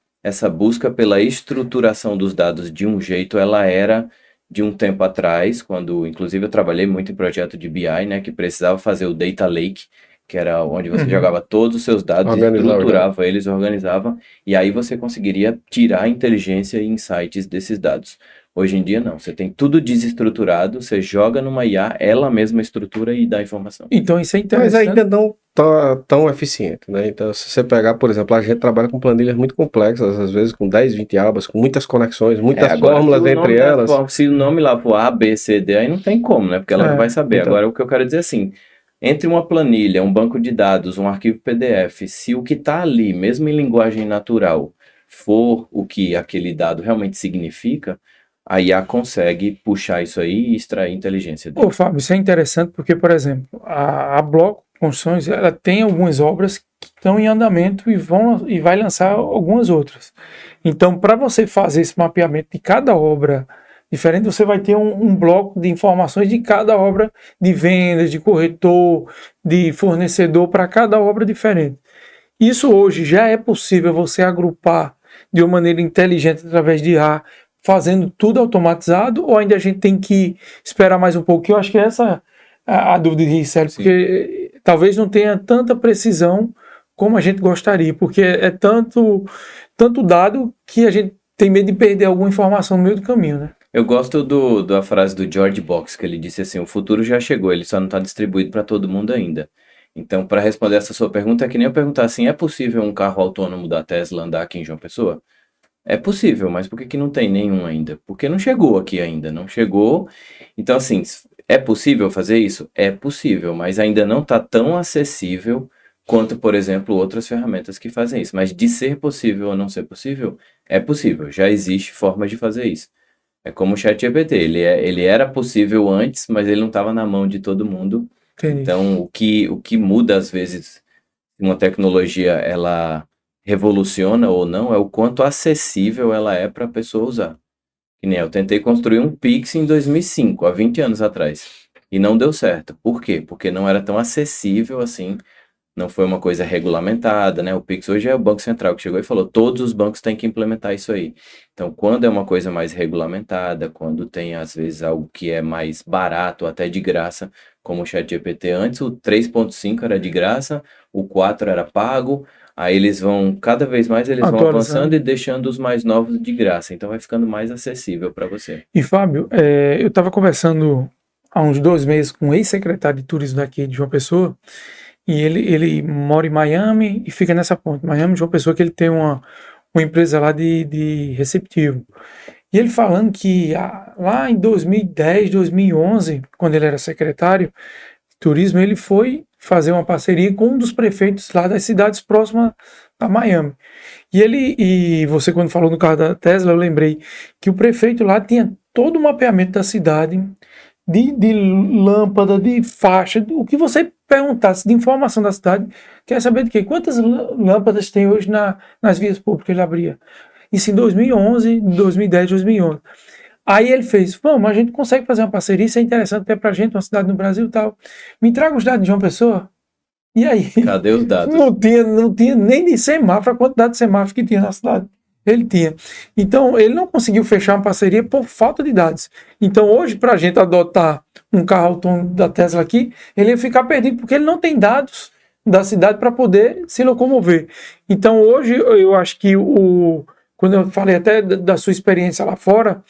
[SPEAKER 3] busca pela estruturação dos dados de um jeito, ela era de um tempo atrás, quando inclusive eu trabalhei muito em projeto de BI, né, que precisava fazer o Data Lake, que era onde você jogava todos os seus dados, estruturava eles, organizava, e aí você conseguiria tirar inteligência e insights desses dados. Hoje em dia não, você tem tudo desestruturado, você joga numa IA, ela mesma estrutura e dá informação.
[SPEAKER 2] Então isso é
[SPEAKER 1] Mas
[SPEAKER 2] interessante.
[SPEAKER 1] ainda não tá tão eficiente, né? Então, se você pegar, por exemplo, a gente trabalha com planilhas muito complexas, às vezes com 10, 20 abas, com muitas conexões, muitas
[SPEAKER 3] Agora,
[SPEAKER 1] fórmulas entre elas.
[SPEAKER 3] Se o nome lá for A, B, C, D, aí não tem como, né? Porque ela não vai saber.
[SPEAKER 1] então.
[SPEAKER 3] Agora, o que eu quero dizer é assim, entre uma planilha, um banco de dados, um arquivo PDF, se o que está ali, mesmo em linguagem natural, for o que aquele dado realmente significa, a IA consegue puxar isso aí e extrair inteligência dele.
[SPEAKER 2] Ô, Fábio, isso é interessante porque, por exemplo, a Bloco Construções, ela tem algumas obras que estão em andamento e vai lançar algumas outras. Então, para você fazer esse mapeamento de cada obra diferente, você vai ter um bloco de informações de cada obra, de vendas, de corretor, de fornecedor, para cada obra diferente. Isso hoje já é possível você agrupar de uma maneira inteligente através de IA, fazendo tudo automatizado, ou ainda a gente tem que esperar mais um pouco? Eu acho que essa é a dúvida de Ricardo, porque talvez não tenha tanta precisão como a gente gostaria, porque é tanto dado que a gente tem medo de perder alguma informação no meio do caminho, né?
[SPEAKER 3] Eu gosto da frase do George Box, que ele disse assim, o futuro já chegou, ele só não está distribuído para todo mundo ainda. Então, para responder essa sua pergunta, é que nem eu perguntar assim, é possível um carro autônomo da Tesla andar aqui em João Pessoa? É possível, mas por que não tem nenhum ainda? Porque não chegou aqui ainda, não chegou. Então, assim, é possível fazer isso? É possível, mas ainda não está tão acessível quanto, por exemplo, outras ferramentas que fazem isso. Mas de ser possível ou não ser possível, é possível. Já existe formas de fazer isso. É como o ChatGPT, ele era possível antes, mas ele não estava na mão de todo mundo.
[SPEAKER 2] Entendi.
[SPEAKER 3] Então, o que muda às vezes uma tecnologia ela revoluciona ou não é o quanto acessível ela é para a pessoa usar. Que nem eu tentei construir um Pix em 2005, há 20 anos atrás, e não deu certo. Por quê? Porque não era tão acessível assim, não foi uma coisa regulamentada, né? O Pix hoje é o Banco Central que chegou e falou, todos os bancos têm que implementar isso aí. Então, quando é uma coisa mais regulamentada, quando tem às vezes algo que é mais barato, até de graça, como o ChatGPT antes, o 3.5 era de graça, o 4 era pago, aí eles vão, cada vez mais eles vão avançando e deixando os mais novos de graça, então vai ficando mais acessível para você.
[SPEAKER 2] E Fábio, eu estava conversando há uns 2 meses com um ex-secretário de turismo daqui de João Pessoa, e ele mora em Miami e fica nessa ponte, Miami, João Pessoa, que ele tem uma empresa lá de receptivo. E ele falando que lá em 2010, 2011, quando ele era secretário de turismo, ele foi fazer uma parceria com um dos prefeitos lá das cidades próximas a Miami. E você, quando falou no carro da Tesla, eu lembrei que o prefeito lá tinha todo o mapeamento da cidade, de lâmpada, de faixa, o que você perguntasse de informação da cidade, quer saber de quê? Quantas lâmpadas tem hoje nas vias públicas que ele abria? Isso em 2011, 2010, 2011. Aí ele fez, vamos, a gente consegue fazer uma parceria, isso é interessante até pra gente, uma cidade no Brasil e tal. Me traga os dados de João Pessoa. E aí?
[SPEAKER 3] Cadê os dados?
[SPEAKER 2] Não tinha nem de semáforo, a quantidade de semáforos que tinha na cidade. Ele tinha. Então, ele não conseguiu fechar uma parceria por falta de dados. Então, hoje, para a gente adotar um carro autônomo da Tesla aqui, ele ia ficar perdido, porque ele não tem dados da cidade para poder se locomover. Então, hoje, eu acho que quando eu falei até da sua experiência lá fora,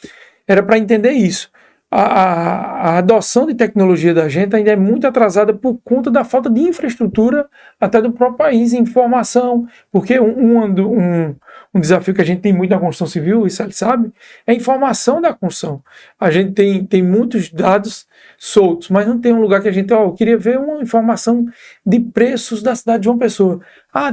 [SPEAKER 2] era para entender isso. A adoção de tecnologia da gente ainda é muito atrasada por conta da falta de infraestrutura até do próprio país, informação, porque um desafio que a gente tem muito na construção civil, isso ele sabe, é a informação da construção. A gente tem muitos dados soltos, mas não tem um lugar que a gente, eu queria ver uma informação de preços da cidade de João Pessoa.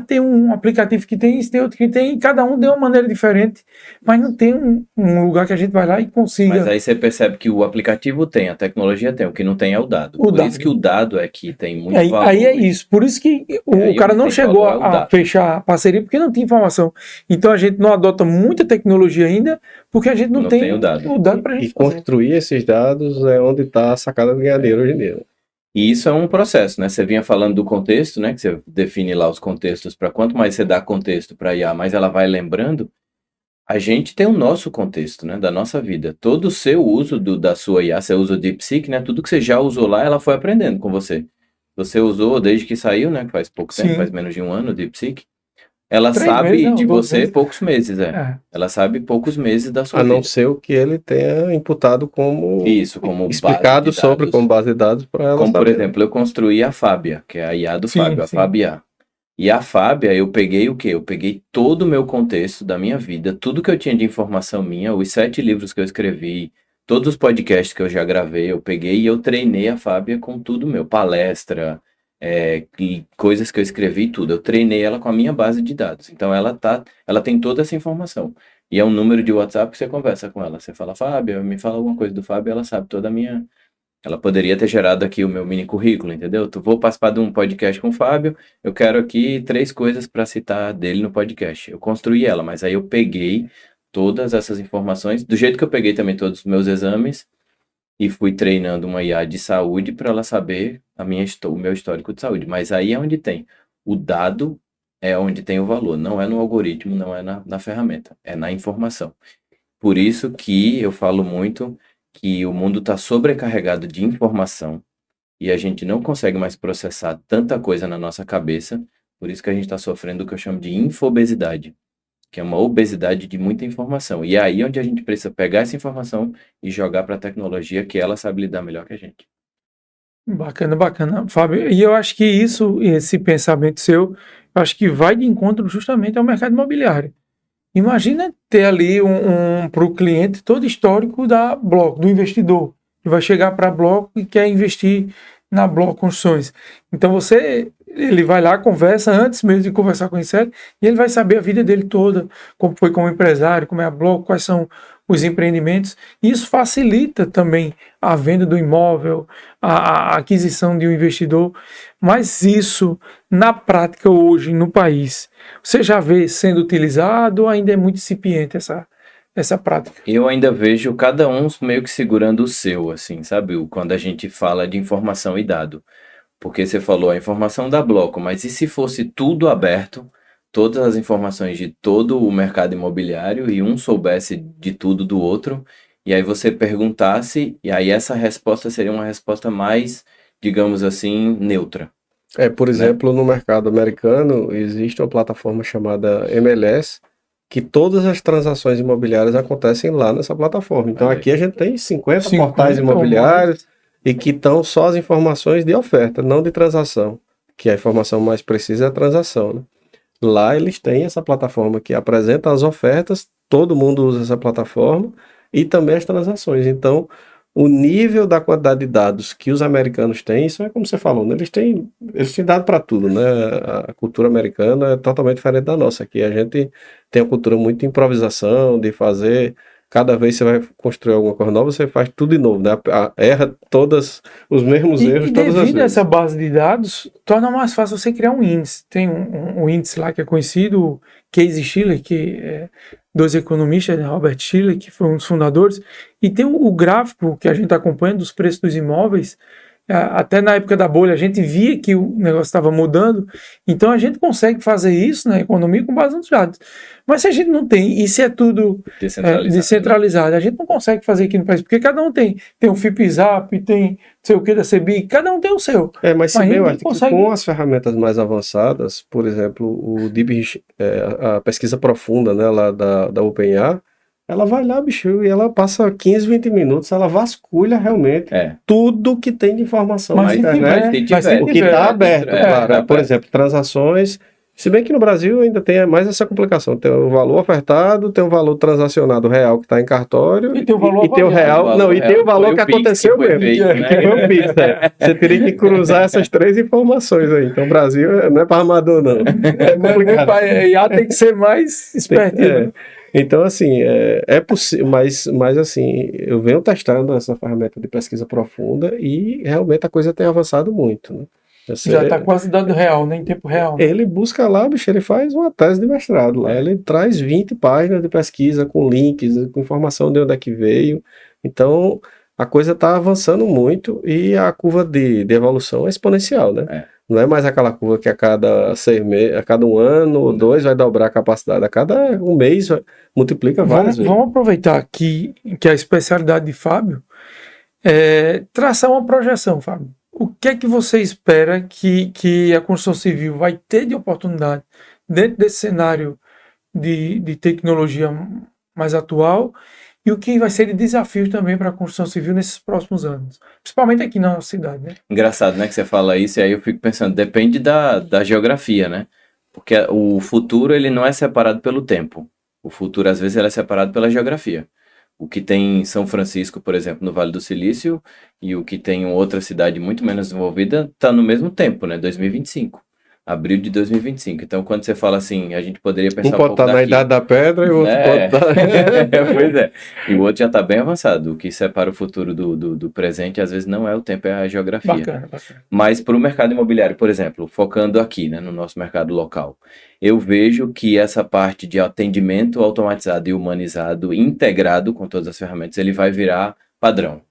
[SPEAKER 2] Tem um aplicativo que tem isso, tem outro que tem, e cada um de uma maneira diferente, mas não tem um lugar que a gente vai lá e consiga.
[SPEAKER 3] Mas aí você percebe que o aplicativo tem, a tecnologia tem, o que não tem é o dado. Por isso que o dado é que tem muito valor.
[SPEAKER 2] Aí é isso, por isso que o cara não chegou a fechar a parceria, porque não tinha informação. Então a gente não adota muita tecnologia ainda, porque a gente não tem
[SPEAKER 3] o dado
[SPEAKER 2] pra gente
[SPEAKER 1] fazer. Construir esses dados é onde está a sacada do ganhar dinheiro hoje em dia.
[SPEAKER 3] E isso é um processo, né? Você vinha falando do contexto, né? Que você define lá os contextos, para quanto mais você dá contexto para a IA, mais ela vai lembrando. A gente tem o nosso contexto, né? Da nossa vida. Todo o seu uso da sua IA, você usa o DeepSeek, né? Tudo que você já usou lá, ela foi aprendendo com você. Você usou desde que saiu, né? Que faz pouco tempo, faz menos de um ano o DeepSeek. Ela sabe de você poucos meses, Ela sabe poucos meses da sua vida.
[SPEAKER 1] A não ser o que ele tenha imputado como...
[SPEAKER 3] Isso, como
[SPEAKER 1] explicado sobre como base de dados para ela
[SPEAKER 3] como,
[SPEAKER 1] saber.
[SPEAKER 3] por exemplo, eu construí a Fábia, que é a IA do Fábio, a Fábia. E a Fábia, eu peguei o quê? Eu peguei todo o meu contexto da minha vida, tudo que eu tinha de informação minha, os 7 livros que eu escrevi, todos os podcasts que eu já gravei, eu peguei e eu treinei a Fábia com tudo meu, palestra... e coisas que eu escrevi tudo, eu treinei ela com a minha base de dados, então ela tem toda essa informação, e é um número de WhatsApp que você conversa com ela, você fala, Fábio, me fala alguma coisa do Fábio, ela sabe toda a minha, ela poderia ter gerado aqui o meu mini currículo, entendeu? Vou participar de um podcast com o Fábio, eu quero aqui 3 coisas para citar dele no podcast, eu construí ela, mas aí eu peguei todas essas informações, do jeito que eu peguei também todos os meus exames, e fui treinando uma IA de saúde para ela saber o meu histórico de saúde. Mas aí é onde tem. O dado é onde tem o valor. Não é no algoritmo, não é na ferramenta. É na informação. Por isso que eu falo muito que o mundo está sobrecarregado de informação e a gente não consegue mais processar tanta coisa na nossa cabeça. Por isso que a gente está sofrendo o que eu chamo de infobesidade, que é uma obesidade de muita informação. E é aí onde a gente precisa pegar essa informação e jogar para a tecnologia, que ela sabe lidar melhor que a gente.
[SPEAKER 2] Bacana, Fábio. E eu acho que esse pensamento seu, eu acho que vai de encontro justamente ao mercado imobiliário. Imagina ter ali para o cliente todo histórico da Bloco, do investidor, que vai chegar para a Bloco e quer investir na Bloco Construções. Então ele vai lá, conversa antes mesmo de conversar com o inseto, e ele vai saber a vida dele toda, como foi como empresário, como é a Bloco, quais são os empreendimentos. E isso facilita também a venda do imóvel, a aquisição de um investidor. Mas isso, na prática hoje, no país, você já vê sendo utilizado ou ainda é muito incipiente essa prática?
[SPEAKER 3] Eu ainda vejo cada um meio que segurando o seu, assim, sabe? Quando a gente fala de informação e dado. Porque você falou a informação da Bloco, mas e se fosse tudo aberto, todas as informações de todo o mercado imobiliário e um soubesse de tudo do outro, e aí você perguntasse, e aí essa resposta seria uma resposta mais, digamos assim, neutra.
[SPEAKER 1] Por exemplo, no mercado americano existe uma plataforma chamada MLS, que todas as transações imobiliárias acontecem lá nessa plataforma. Então aqui a gente tem 50 portais imobiliários, e que estão só as informações de oferta, não de transação, que a informação mais precisa é a transação, né? Lá eles têm essa plataforma que apresenta as ofertas, todo mundo usa essa plataforma e também as transações. Então, o nível da quantidade de dados que os americanos têm, isso é como você falou, né? Eles têm dado para tudo, né? A cultura americana é totalmente diferente da nossa. Aqui a gente tem uma cultura muito de improvisação, de fazer. Cada vez que você vai construir alguma coisa nova, você faz tudo de novo, né? Erra todos os mesmos erros
[SPEAKER 2] E
[SPEAKER 1] todas as
[SPEAKER 2] devido a
[SPEAKER 1] vezes.
[SPEAKER 2] essa base de dados, torna mais fácil você criar um índice. Tem um índice lá que é conhecido, o Case Shiller, que é dois economistas, né, Robert Shiller, que foi um dos fundadores, e tem o gráfico que a gente está acompanhando dos preços dos imóveis. Até na época da bolha, a gente via que o negócio estava mudando, então a gente consegue fazer isso na economia com base nos dados. Mas se a gente não tem, e se é tudo descentralizado, a gente não consegue fazer aqui no país, porque cada um tem o FIPZAP, tem não sei o que da CEBIC, cada um tem o seu.
[SPEAKER 1] Mas se
[SPEAKER 2] Mas a
[SPEAKER 1] bem,
[SPEAKER 2] gente
[SPEAKER 1] eu
[SPEAKER 2] não
[SPEAKER 1] acho que
[SPEAKER 2] consegue.
[SPEAKER 1] com as ferramentas mais avançadas, por exemplo, a pesquisa profunda, né, lá da OpenAI, ela vai lá, bicho, e ela passa 15, 20 minutos, ela vasculha realmente tudo que tem de informação
[SPEAKER 2] Mas
[SPEAKER 1] na
[SPEAKER 2] se
[SPEAKER 1] internet,
[SPEAKER 2] tiver, mas se
[SPEAKER 1] o que
[SPEAKER 2] tiver,
[SPEAKER 1] está aberto, claro.
[SPEAKER 3] tá
[SPEAKER 1] Por
[SPEAKER 3] aberto.
[SPEAKER 1] exemplo, transações. Se bem que no Brasil ainda tem mais essa complicação. Tem o valor ofertado, tem o valor transacionado real que está em cartório
[SPEAKER 2] E tem o valor
[SPEAKER 1] e tem o
[SPEAKER 2] avaliado.
[SPEAKER 1] real. Não, e tem o valor que aconteceu mesmo. Que foi o Pix, né? Você teria que cruzar essas três informações aí. Então o Brasil não é para amador, não. É complicado.
[SPEAKER 2] IA tem que ser mais esperto.
[SPEAKER 1] É. Então, assim, é possível, mas assim, eu venho testando essa ferramenta de pesquisa profunda e realmente a coisa tem avançado muito, né?
[SPEAKER 2] Já está quase dando real, né? Em tempo real.
[SPEAKER 1] Ele busca lá, bicho, ele faz uma tese de mestrado lá. Ele traz 20 páginas de pesquisa com links, com informação de onde é que veio. Então, a coisa está avançando muito e a curva de evolução é exponencial, né? Não é mais aquela curva que a cada 6 meses, a cada um ano ou 2 vai dobrar a capacidade. A cada um mês multiplica várias vezes.
[SPEAKER 2] Vamos aproveitar que a especialidade de Fábio é traçar uma projeção, Fábio. O que é que você espera que a construção civil vai ter de oportunidade dentro desse cenário de tecnologia mais atual e o que vai ser de desafio também para a construção civil nesses próximos anos? Principalmente aqui na nossa cidade, né?
[SPEAKER 3] Engraçado, né, que você fala isso, e aí eu fico pensando, depende da geografia, né? Porque o futuro, ele não é separado pelo tempo. O futuro, às vezes, ele é separado pela geografia. O que tem em São Francisco, por exemplo, no Vale do Silício, e o que tem em outra cidade muito menos desenvolvida, está no mesmo tempo, né? 2025. Abril de 2025. Então, quando você fala assim, a gente poderia pensar
[SPEAKER 1] Um pode estar na idade da pedra e o outro pode estar...
[SPEAKER 3] Pois é. E o outro já está bem avançado. O que separa o futuro do presente, às vezes, não é o tempo, é a geografia.
[SPEAKER 2] Bacana.
[SPEAKER 3] Mas para o mercado imobiliário, por exemplo, focando aqui, né, no nosso mercado local, eu vejo que essa parte de atendimento automatizado e humanizado, integrado com todas as ferramentas, ele vai virar padrão.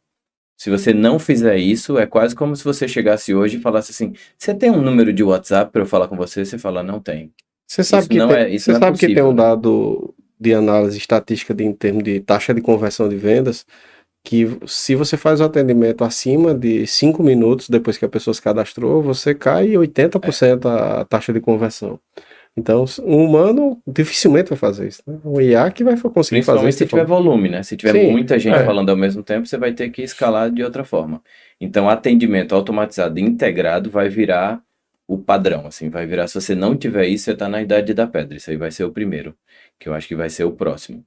[SPEAKER 3] Se você não fizer isso, é quase como se você chegasse hoje e falasse assim, você tem um número de WhatsApp para eu falar com você? Você fala, não tem.
[SPEAKER 1] Você sabe que tem um dado de análise estatística em termos de taxa de conversão de vendas, que se você faz o atendimento acima de 5 minutos depois que a pessoa se cadastrou, você cai 80% a taxa de conversão. Então, um humano dificilmente vai fazer isso, né? Um IA que vai conseguir fazer isso.
[SPEAKER 3] Se tiver volume, né? Se tiver muita gente falando ao mesmo tempo, você vai ter que escalar de outra forma. Então, atendimento automatizado e integrado vai virar o padrão, assim, vai virar, se você não tiver isso, você está na idade da pedra. Isso aí vai ser o primeiro, que eu acho que vai ser o próximo.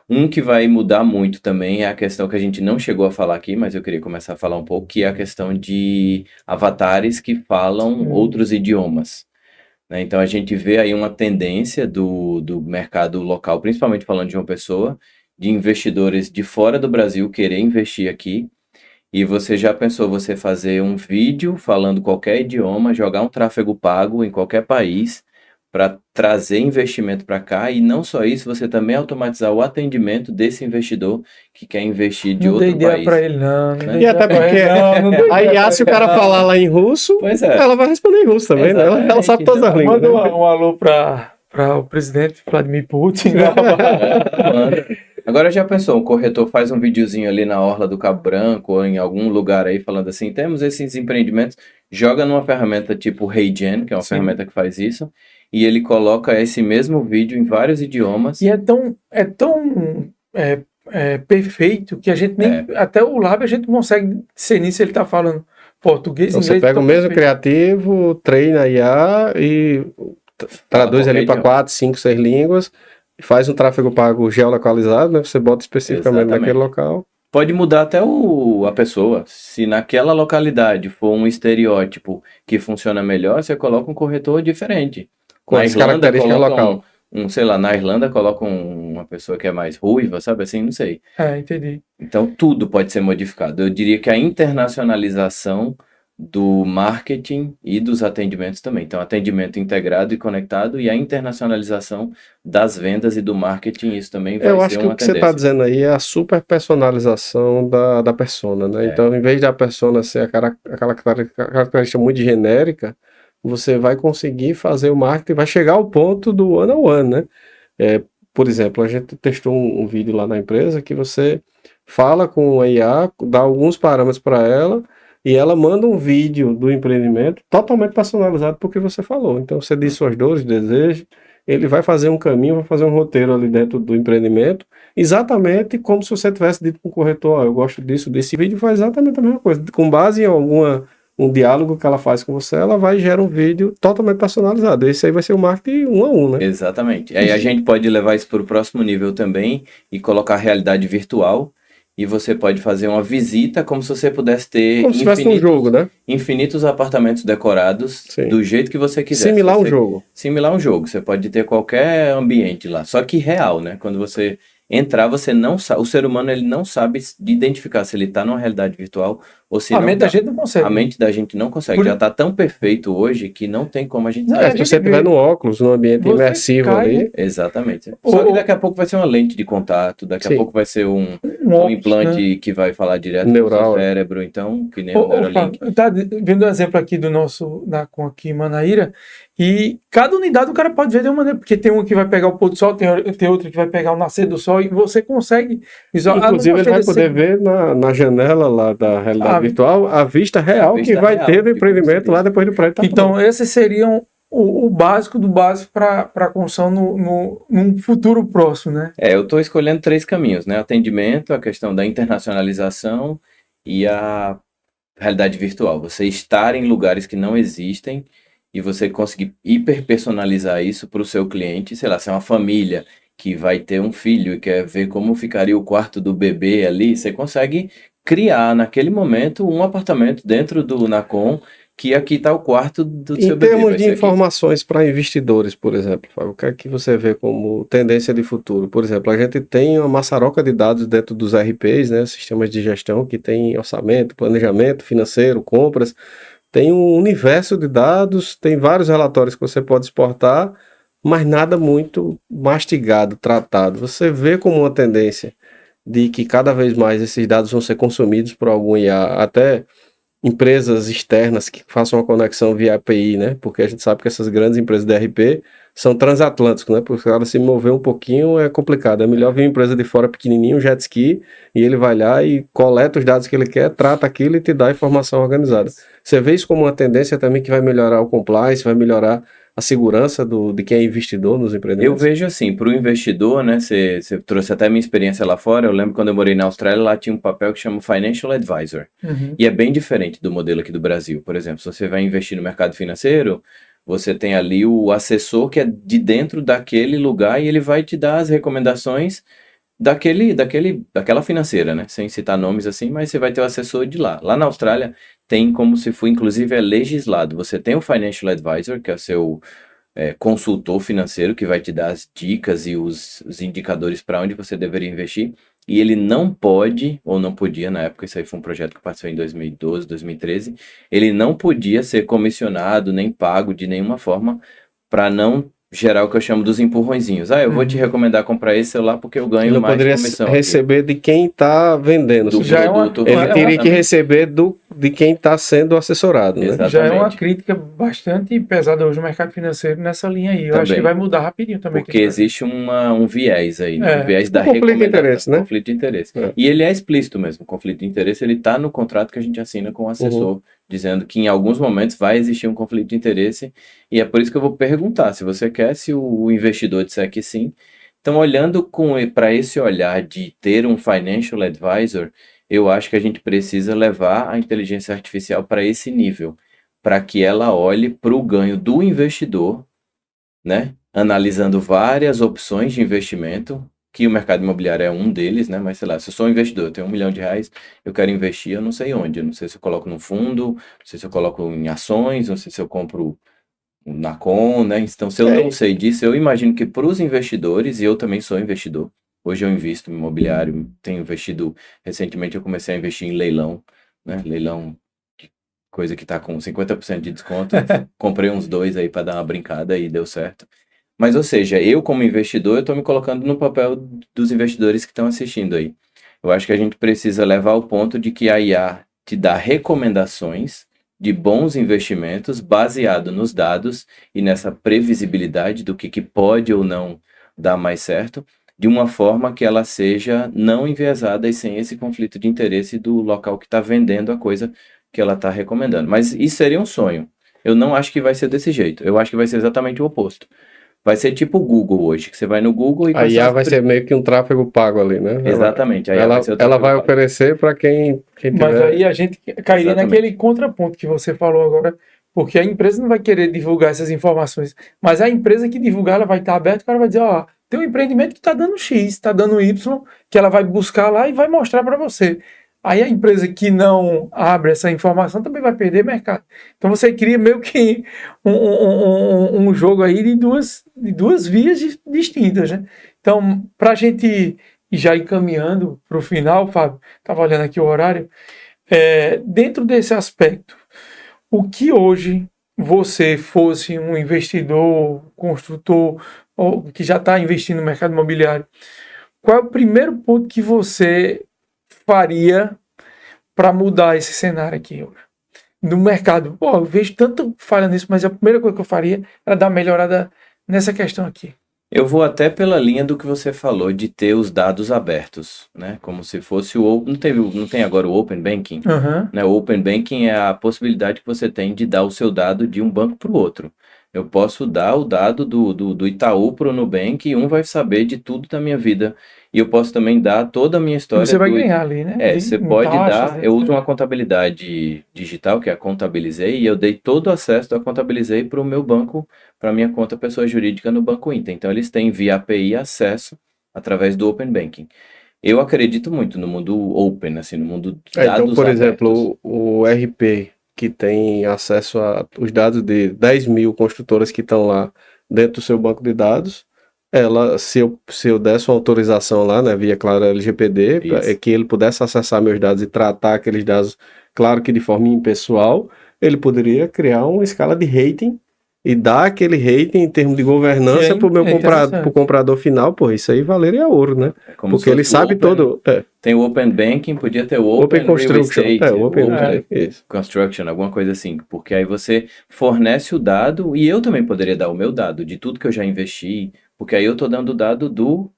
[SPEAKER 3] Um que vai mudar muito também é a questão que a gente não chegou a falar aqui, mas eu queria começar a falar um pouco, que é a questão de avatares que falam outros idiomas. Então a gente vê aí uma tendência do mercado local, principalmente falando de João Pessoa, de investidores de fora do Brasil querer investir aqui. E você já pensou você fazer um vídeo falando qualquer idioma, jogar um tráfego pago em qualquer país para trazer investimento para cá, e não só isso, você também automatizar o atendimento desse investidor que quer investir de outro país.
[SPEAKER 2] Não dei ideia para ele, não.
[SPEAKER 1] E até porque a IA, se o cara falar lá em russo, ela vai responder em russo também, né? Ela sabe todas as línguas.
[SPEAKER 2] Manda um alô para o presidente Vladimir Putin.
[SPEAKER 3] Agora já pensou, um corretor faz um videozinho ali na orla do Cabo Branco ou em algum lugar aí falando assim, temos esses empreendimentos, joga numa ferramenta tipo HeyGen, que é uma ferramenta que faz isso, e ele coloca esse mesmo vídeo em vários idiomas.
[SPEAKER 2] E é tão perfeito que a gente nem. Até o lábio a gente não consegue discernir se ele está falando português,
[SPEAKER 1] Então,
[SPEAKER 2] inglês.
[SPEAKER 1] você pega o
[SPEAKER 2] então
[SPEAKER 1] mesmo
[SPEAKER 2] perfeito.
[SPEAKER 1] criativo, treina a IA e traduz
[SPEAKER 3] qualquer
[SPEAKER 1] ali para
[SPEAKER 3] idioma.
[SPEAKER 1] 4, 5, 6 línguas, e faz um tráfego pago geolocalizado, né? Você bota especificamente naquele
[SPEAKER 3] Exatamente.
[SPEAKER 1] local.
[SPEAKER 3] Pode mudar até a pessoa. Se naquela localidade for um estereótipo que funciona melhor, você coloca um corretor diferente.
[SPEAKER 1] Com
[SPEAKER 3] Na
[SPEAKER 1] as
[SPEAKER 3] Irlanda,
[SPEAKER 1] características
[SPEAKER 3] coloca
[SPEAKER 1] local.
[SPEAKER 3] sei lá, na Irlanda coloca uma pessoa que é mais ruiva, sabe assim? Não sei.
[SPEAKER 2] Entendi.
[SPEAKER 3] Então, tudo pode ser modificado. Eu diria que a internacionalização do marketing e dos atendimentos também. Então, atendimento integrado e conectado e a internacionalização das vendas e do marketing, isso também vai
[SPEAKER 1] Eu
[SPEAKER 3] ser
[SPEAKER 1] acho que o
[SPEAKER 3] uma
[SPEAKER 1] que você está
[SPEAKER 3] tendência.
[SPEAKER 1] dizendo aí é a super personalização da persona, né? Então, em vez da persona ser aquela característica muito genérica, você vai conseguir fazer o marketing, vai chegar ao ponto do one-on-one, né? Por exemplo, a gente testou um vídeo lá na empresa que você fala com a IA, dá alguns parâmetros para ela e ela manda um vídeo do empreendimento totalmente personalizado porque você falou. Então você diz suas dores, desejos, ele vai fazer um caminho, vai fazer um roteiro ali dentro do empreendimento, exatamente como se você tivesse dito para o corretor, eu gosto disso, desse vídeo, faz exatamente a mesma coisa. Com base em um diálogo que ela faz com você, ela vai gerar um vídeo totalmente personalizado. Esse aí vai ser o marketing 1 a 1, né?
[SPEAKER 3] Exatamente. Aí a gente pode levar isso para o próximo nível também e colocar realidade virtual. E você pode fazer uma visita como se você pudesse ter
[SPEAKER 1] Como se tivesse um jogo, né?
[SPEAKER 3] infinitos apartamentos decorados
[SPEAKER 1] Sim.
[SPEAKER 3] do jeito que você quiser.
[SPEAKER 1] Similar a um jogo.
[SPEAKER 3] Similar a um jogo. Você pode ter qualquer ambiente lá, só que real, né? Quando você entrar, você não sabe, o ser humano ele não sabe identificar se ele está numa realidade virtual ou se
[SPEAKER 2] A
[SPEAKER 3] não
[SPEAKER 2] mente da
[SPEAKER 3] está.
[SPEAKER 2] gente não consegue.
[SPEAKER 3] A mente da gente não consegue.
[SPEAKER 2] Por-
[SPEAKER 3] Já está tão perfeito hoje que não tem como a gente
[SPEAKER 2] Não,
[SPEAKER 3] sair.
[SPEAKER 2] a
[SPEAKER 1] Se
[SPEAKER 2] gente
[SPEAKER 1] você
[SPEAKER 2] vê.
[SPEAKER 1] tiver no óculos, num ambiente
[SPEAKER 2] Você
[SPEAKER 1] imersivo
[SPEAKER 2] cai,
[SPEAKER 1] ali,
[SPEAKER 3] Exatamente.
[SPEAKER 2] Ou-
[SPEAKER 3] Só que daqui a pouco vai ser uma lente de contato, daqui a
[SPEAKER 1] sim,
[SPEAKER 3] pouco vai ser um
[SPEAKER 2] óculos,
[SPEAKER 3] implante que vai falar direto com o seu
[SPEAKER 1] neural.
[SPEAKER 3] cérebro, então, que nem o
[SPEAKER 2] Fábio,
[SPEAKER 3] Neuralink.
[SPEAKER 2] tá vendo o exemplo aqui do nosso, com aqui em Manaíra, e cada unidade o cara pode ver de uma maneira, porque tem um que vai pegar o pôr do sol, tem outro que vai pegar o nascer do sol, e você consegue visualizar.
[SPEAKER 1] Inclusive, ele vai poder ver na janela lá da realidade
[SPEAKER 2] Ah,
[SPEAKER 1] virtual a vista real que
[SPEAKER 3] vista
[SPEAKER 1] vai
[SPEAKER 3] real
[SPEAKER 1] ter do
[SPEAKER 3] de como
[SPEAKER 1] empreendimento
[SPEAKER 3] seria.
[SPEAKER 1] lá depois do prédio tá pronto.
[SPEAKER 2] Então, esses seriam o básico do básico para a construção num futuro próximo, né?
[SPEAKER 3] Eu estou escolhendo 3 caminhos, né? Atendimento, a questão da internacionalização e a realidade virtual. Você estar em lugares que não existem e você conseguir hiperpersonalizar isso para o seu cliente, sei lá, se é uma família que vai ter um filho e quer ver como ficaria o quarto do bebê ali, você consegue criar naquele momento um apartamento dentro do Nacon que aqui está o quarto do
[SPEAKER 1] Em
[SPEAKER 3] seu bebê,
[SPEAKER 1] termos
[SPEAKER 3] vai
[SPEAKER 1] de
[SPEAKER 3] ser aqui.
[SPEAKER 1] informações para investidores, por exemplo, Fábio, o que é que você vê como tendência de futuro? Por exemplo, a gente tem uma maçaroca de dados dentro dos RPs, né, sistemas de gestão, que tem orçamento, planejamento financeiro, compras, tem um universo de dados, tem vários relatórios que você pode exportar, mas nada muito mastigado, tratado. Você vê como uma tendência de que cada vez mais esses dados vão ser consumidos por algum IA, até empresas externas que façam uma conexão via API, né? Porque a gente sabe que essas grandes empresas de RP são transatlânticos, né? Porque ela se mover um pouquinho é complicado. É melhor vir uma empresa de fora pequenininho, um jet ski, e ele vai lá e coleta os dados que ele quer, trata aquilo e te dá a informação organizada. Você vê isso como uma tendência também que vai melhorar o compliance, vai melhorar a segurança de quem é investidor nos
[SPEAKER 3] Eu
[SPEAKER 1] empreendimentos?
[SPEAKER 3] vejo assim, para o investidor, né? Você trouxe até minha experiência lá fora. Eu lembro quando eu morei na Austrália, lá tinha um papel que chama Financial Advisor.
[SPEAKER 2] Uhum.
[SPEAKER 3] E é bem diferente do modelo aqui do Brasil. Por exemplo, se você vai investir no mercado financeiro, você tem ali o assessor que é de dentro daquele lugar e ele vai te dar as recomendações daquela financeira, né? Sem citar nomes assim, mas você vai ter o assessor de lá. Lá na Austrália tem como se for, inclusive, é legislado. Você tem o Financial Advisor, que é o seu consultor financeiro, que vai te dar as dicas e os indicadores para onde você deveria investir. E ele não pode, ou não podia na época, isso aí foi um projeto que eu participei em 2012, 2013, ele não podia ser comissionado nem pago de nenhuma forma para não gerar o que eu chamo dos empurrõezinhos. Eu vou te recomendar comprar esse celular porque eu ganho
[SPEAKER 1] Ele
[SPEAKER 3] mais
[SPEAKER 1] poderia
[SPEAKER 3] comissão aqui.
[SPEAKER 1] receber de quem está vendendo.
[SPEAKER 3] Do
[SPEAKER 2] Já é uma-
[SPEAKER 3] produto.
[SPEAKER 1] Ele teria que
[SPEAKER 3] Exatamente.
[SPEAKER 1] receber de quem está sendo assessorado, né?
[SPEAKER 3] Exatamente.
[SPEAKER 2] Já é uma crítica bastante pesada hoje no mercado financeiro nessa linha aí. Eu acho
[SPEAKER 3] Também.
[SPEAKER 2] que vai mudar rapidinho também.
[SPEAKER 3] Porque existe um viés aí, né?
[SPEAKER 2] É.
[SPEAKER 3] Um viés da
[SPEAKER 1] Um conflito de
[SPEAKER 3] recomendação.
[SPEAKER 1] interesse, né?
[SPEAKER 3] Conflito de interesse.
[SPEAKER 1] É.
[SPEAKER 3] E ele é explícito mesmo. O conflito de interesse, ele está no contrato que a gente assina com o assessor, dizendo que em alguns momentos vai existir um conflito de interesse. E é por isso que eu vou perguntar, se você quer, se o investidor disser que sim, Então, olhando para esse olhar de ter um financial advisor, eu acho que a gente precisa levar a inteligência artificial para esse nível, para que ela olhe para o ganho do investidor, né? Analisando várias opções de investimento, que o mercado imobiliário é um deles, né? Mas sei lá, se eu sou um investidor, eu tenho R$ 1 milhão, eu quero investir, eu não sei onde, eu não sei se eu coloco num fundo, não sei se eu coloco em ações, não sei se eu compro na Com, né? Então, se eu não
[SPEAKER 1] É,
[SPEAKER 3] sei disso, eu imagino que para os investidores, e eu também sou investidor, hoje eu invisto em imobiliário, tenho investido, recentemente eu comecei a investir em leilão, né? Leilão, coisa que está com 50% de desconto, comprei uns 2 aí para dar uma brincada e deu certo. Mas, ou seja, eu como investidor, eu estou me colocando no papel dos investidores que estão assistindo aí. Eu acho que a gente precisa levar ao ponto de que a IA te dá recomendações de bons investimentos baseado nos dados e nessa previsibilidade do que pode ou não dar mais certo, de uma forma que ela seja não enviesada e sem esse conflito de interesse do local que está vendendo a coisa que ela está recomendando. Mas isso seria um sonho. Eu não acho que vai ser desse jeito. Eu acho que vai ser exatamente o oposto. Vai ser tipo o Google hoje, que você vai no Google e
[SPEAKER 1] a
[SPEAKER 3] quais são
[SPEAKER 1] IA
[SPEAKER 3] as
[SPEAKER 1] vai ser meio que um tráfego pago ali, né?
[SPEAKER 3] Exatamente, a IA vai ser o
[SPEAKER 1] Ela vai
[SPEAKER 3] tráfego pago.
[SPEAKER 1] oferecer para quem
[SPEAKER 2] Mas
[SPEAKER 1] tiver.
[SPEAKER 2] aí a gente cairia
[SPEAKER 3] Exatamente.
[SPEAKER 2] naquele contraponto que você falou agora, porque a empresa não vai querer divulgar essas informações, mas a empresa que divulgar, ela vai estar aberta, o cara vai dizer, ó, tem um empreendimento que está dando X, está dando Y, que ela vai buscar lá e vai mostrar para você. Aí a empresa que não abre essa informação também vai perder mercado. Então você cria meio que um jogo aí de duas vias distintas, né? Então, para a gente ir já encaminhando para o final, Fábio, estava olhando aqui o horário, dentro desse aspecto, o que hoje você fosse um investidor, construtor, ou que já está investindo no mercado imobiliário, qual é o primeiro ponto que você faria para mudar esse cenário aqui hoje? No mercado, pô, eu vejo tanto falha nisso, mas a primeira coisa que eu faria era dar uma melhorada nessa questão aqui.
[SPEAKER 3] Eu vou até pela linha do que você falou de ter os dados abertos, né? Como se fosse não tem agora o Open Banking,
[SPEAKER 2] Aham.
[SPEAKER 3] né? O Open Banking é a possibilidade que você tem de dar o seu dado de um banco para o outro. Eu posso dar o dado do Itaú para o Nubank e um vai saber de tudo da minha vida. E eu posso também dar toda a minha
[SPEAKER 2] E
[SPEAKER 3] história
[SPEAKER 2] você vai
[SPEAKER 3] do.
[SPEAKER 2] ganhar ali, né?
[SPEAKER 3] Você
[SPEAKER 2] Em
[SPEAKER 3] pode
[SPEAKER 2] taxas,
[SPEAKER 3] dar. Eu uso
[SPEAKER 2] etc.
[SPEAKER 3] uma contabilidade digital, que é a Contabilizei, e eu dei todo o acesso da Contabilizei para o meu banco, para minha conta pessoa jurídica no Banco Inter. Então, eles têm via API acesso através do Open Banking. Eu acredito muito no mundo open, assim, no mundo de
[SPEAKER 1] Então,
[SPEAKER 3] dados
[SPEAKER 1] por
[SPEAKER 3] abertos.
[SPEAKER 1] exemplo, o RP, que tem acesso a os dados de 10 mil construtoras que estão lá dentro do seu banco de dados, se eu desse uma autorização lá, né, via, claro, LGPD,
[SPEAKER 3] Isso.
[SPEAKER 1] que ele pudesse acessar meus dados e tratar aqueles dados, claro que de forma impessoal, ele poderia criar uma escala de rating e dar aquele rating em termos de
[SPEAKER 2] Que
[SPEAKER 1] governança para o meu
[SPEAKER 2] é
[SPEAKER 1] pro
[SPEAKER 2] interessante.
[SPEAKER 1] comprador final, pô, isso aí valeria ouro, né?
[SPEAKER 3] É como se
[SPEAKER 1] Porque ele
[SPEAKER 3] fosse o
[SPEAKER 1] sabe
[SPEAKER 3] Open.
[SPEAKER 1] todo.
[SPEAKER 3] Tem o Open Banking, podia ter o
[SPEAKER 1] Open
[SPEAKER 3] Open Real
[SPEAKER 1] Construction. O
[SPEAKER 3] Estate, o
[SPEAKER 1] Open
[SPEAKER 3] Open
[SPEAKER 1] Bank, isso.
[SPEAKER 3] Construction, alguma coisa assim. Porque aí você fornece o dado e eu também poderia dar o meu dado de tudo que eu já investi. Porque aí eu estou dando o dado do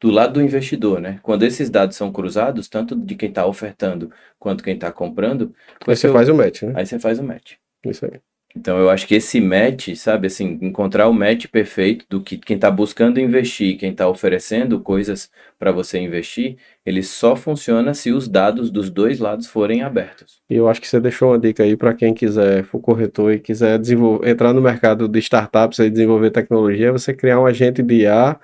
[SPEAKER 3] lado do investidor, né? Quando esses dados são cruzados, tanto de quem está ofertando quanto quem está comprando,
[SPEAKER 1] Aí você faz o match, né?
[SPEAKER 3] aí você faz o match.
[SPEAKER 1] Isso aí.
[SPEAKER 3] Então eu acho que esse match, sabe, assim, encontrar o match perfeito do que quem está buscando investir, quem está oferecendo coisas para você investir, ele só funciona se os dados dos dois lados forem abertos.
[SPEAKER 1] E eu acho que você deixou uma dica aí para quem quiser, for corretor e quiser entrar no mercado de startups e desenvolver tecnologia, você criar um agente de IA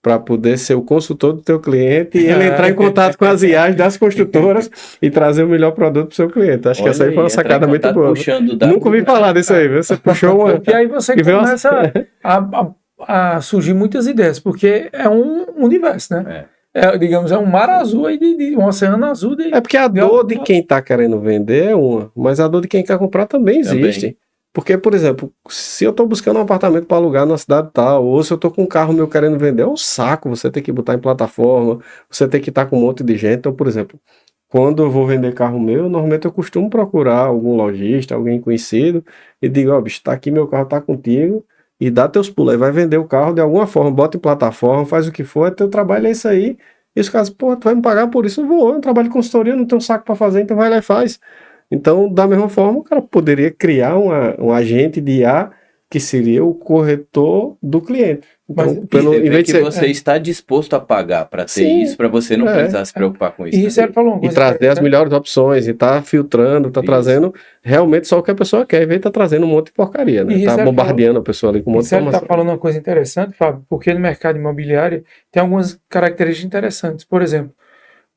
[SPEAKER 1] para poder ser o consultor do teu cliente e ele entrar em contato com as IAs das construtoras e trazer o melhor produto para o seu cliente. Acho que essa
[SPEAKER 3] Olha
[SPEAKER 1] aí foi
[SPEAKER 3] aí,
[SPEAKER 1] uma
[SPEAKER 3] entrar em
[SPEAKER 1] sacada muito
[SPEAKER 3] contato
[SPEAKER 1] boa.
[SPEAKER 3] puxando o dado
[SPEAKER 1] Nunca
[SPEAKER 3] do
[SPEAKER 1] ouvi
[SPEAKER 3] cara.
[SPEAKER 1] falar disso aí, viu? Você puxou uma.
[SPEAKER 2] Porque aí você
[SPEAKER 1] E veio uma...
[SPEAKER 2] começa a surgir muitas ideias, porque é um universo, né? Digamos, é um mar azul aí, um oceano azul
[SPEAKER 1] É porque a
[SPEAKER 2] de
[SPEAKER 1] dor de quem está querendo vender é uma, mas a dor de quem quer comprar também existe.
[SPEAKER 3] Também.
[SPEAKER 1] Porque, por exemplo, se eu estou buscando um apartamento para alugar na cidade tal, ou se eu estou com um carro meu querendo vender, é um saco você ter que botar em plataforma, você tem que estar com um monte de gente. Então, por exemplo, quando eu vou vender carro meu, normalmente eu costumo procurar algum lojista, alguém conhecido, e digo, ó, bicho, tá aqui, meu carro tá contigo, e dá teus pulos, aí vai vender o carro de alguma forma, bota em plataforma, faz o que for, teu trabalho é isso aí. E os caras, pô, tu vai me pagar por isso? Eu vou, eu trabalho de consultoria, não tenho saco para fazer, então vai lá e faz. Então, da mesma forma, o cara poderia criar um agente de IA que seria o corretor do cliente. Então,
[SPEAKER 2] Mas
[SPEAKER 1] pelo,
[SPEAKER 3] Você
[SPEAKER 1] em
[SPEAKER 3] vê
[SPEAKER 1] vez de
[SPEAKER 3] que
[SPEAKER 1] ser,
[SPEAKER 3] você está disposto a pagar para ter
[SPEAKER 1] sim,
[SPEAKER 3] isso, para você não precisar se preocupar com isso,
[SPEAKER 2] e
[SPEAKER 3] né?
[SPEAKER 2] isso ele falou uma
[SPEAKER 1] e
[SPEAKER 2] coisa
[SPEAKER 1] trazer as
[SPEAKER 2] interessante.
[SPEAKER 1] melhores opções, e tá filtrando, tá
[SPEAKER 3] Isso.
[SPEAKER 1] trazendo realmente só o que a pessoa quer, em vez de tá trazendo um monte de porcaria, né?
[SPEAKER 2] E
[SPEAKER 1] Tá
[SPEAKER 2] isso ele
[SPEAKER 1] bombardeando a pessoa ali com um monte de
[SPEAKER 2] Isso ele está
[SPEAKER 1] informação.
[SPEAKER 2] falando uma coisa interessante, Fábio, porque no mercado imobiliário tem algumas características interessantes. Por exemplo,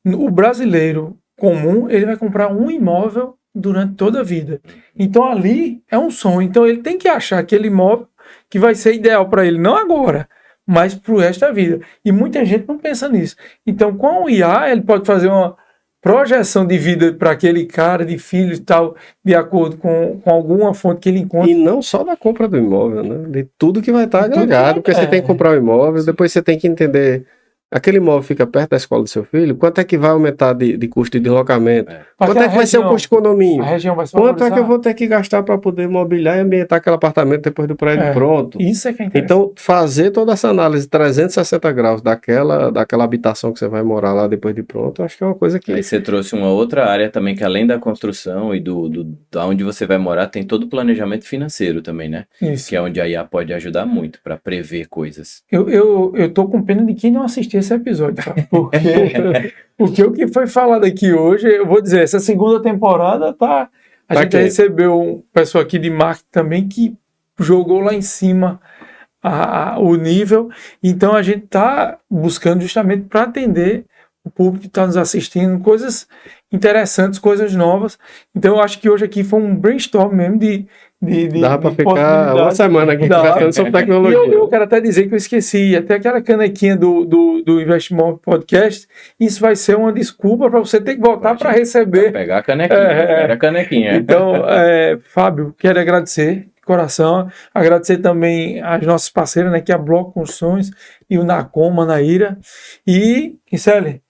[SPEAKER 2] o brasileiro comum, ele vai comprar um imóvel durante toda a vida. Então ali é um sonho. Então ele tem que achar aquele imóvel que vai ser ideal para ele, não agora, mas para o resto da vida. E muita gente não pensa nisso. Então com o IA, ele pode fazer uma projeção de vida para aquele cara, de filhos e tal, de acordo com alguma fonte que ele encontra.
[SPEAKER 1] E não só da compra do imóvel, né? De tudo que vai estar
[SPEAKER 2] De tudo que
[SPEAKER 1] agregado,
[SPEAKER 2] vai-
[SPEAKER 1] porque você tem que comprar o imóvel, depois você tem que entender. Aquele imóvel fica perto da escola do seu filho, quanto é que vai aumentar de custo de deslocamento?
[SPEAKER 3] É.
[SPEAKER 1] Quanto é que vai ser o custo de
[SPEAKER 2] A
[SPEAKER 1] condomínio?
[SPEAKER 2] região vai se
[SPEAKER 1] Quanto é que eu
[SPEAKER 2] valorizar.
[SPEAKER 1] vou ter que gastar para poder mobiliar e ambientar aquele apartamento depois do prédio
[SPEAKER 2] É,
[SPEAKER 1] pronto?
[SPEAKER 2] Isso é que é interessante.
[SPEAKER 1] Então, fazer toda essa análise 360 graus daquela habitação que você vai morar lá depois de pronto, eu acho que é uma coisa que.
[SPEAKER 3] Aí você trouxe uma outra área também, que além da construção e da onde você vai morar, tem todo o planejamento financeiro também, né?
[SPEAKER 2] Isso.
[SPEAKER 3] Que é onde a IA pode ajudar muito para prever coisas.
[SPEAKER 2] Eu tô com pena de quem não assistiu esse episódio, sabe? Porque o que foi falado aqui hoje, eu vou dizer, essa segunda temporada tá. A
[SPEAKER 1] Tá
[SPEAKER 2] gente
[SPEAKER 1] quente.
[SPEAKER 2] recebeu um pessoal aqui de marketing também que jogou lá em cima o nível. Então a gente tá buscando justamente para atender o público que está nos assistindo, coisas interessantes, coisas novas. Então eu acho que hoje aqui foi um brainstorm mesmo de
[SPEAKER 1] Dá para
[SPEAKER 2] de
[SPEAKER 1] ficar uma
[SPEAKER 2] possibilidades.
[SPEAKER 1] semana aqui
[SPEAKER 2] Dá.
[SPEAKER 1] conversando sobre
[SPEAKER 2] E
[SPEAKER 1] tecnologia.
[SPEAKER 2] eu quero até dizer que eu esqueci, até aquela canequinha do Investimóvel Podcast, isso vai ser uma desculpa para você ter que voltar
[SPEAKER 3] Pode.
[SPEAKER 2] para receber.
[SPEAKER 3] Pegar a canequinha, era a canequinha.
[SPEAKER 2] Então, Fábio, quero agradecer de coração, agradecer também às nossas parceiras, né, que é a Bloco Construções e o Nacom, Manaíra. E, Gisele,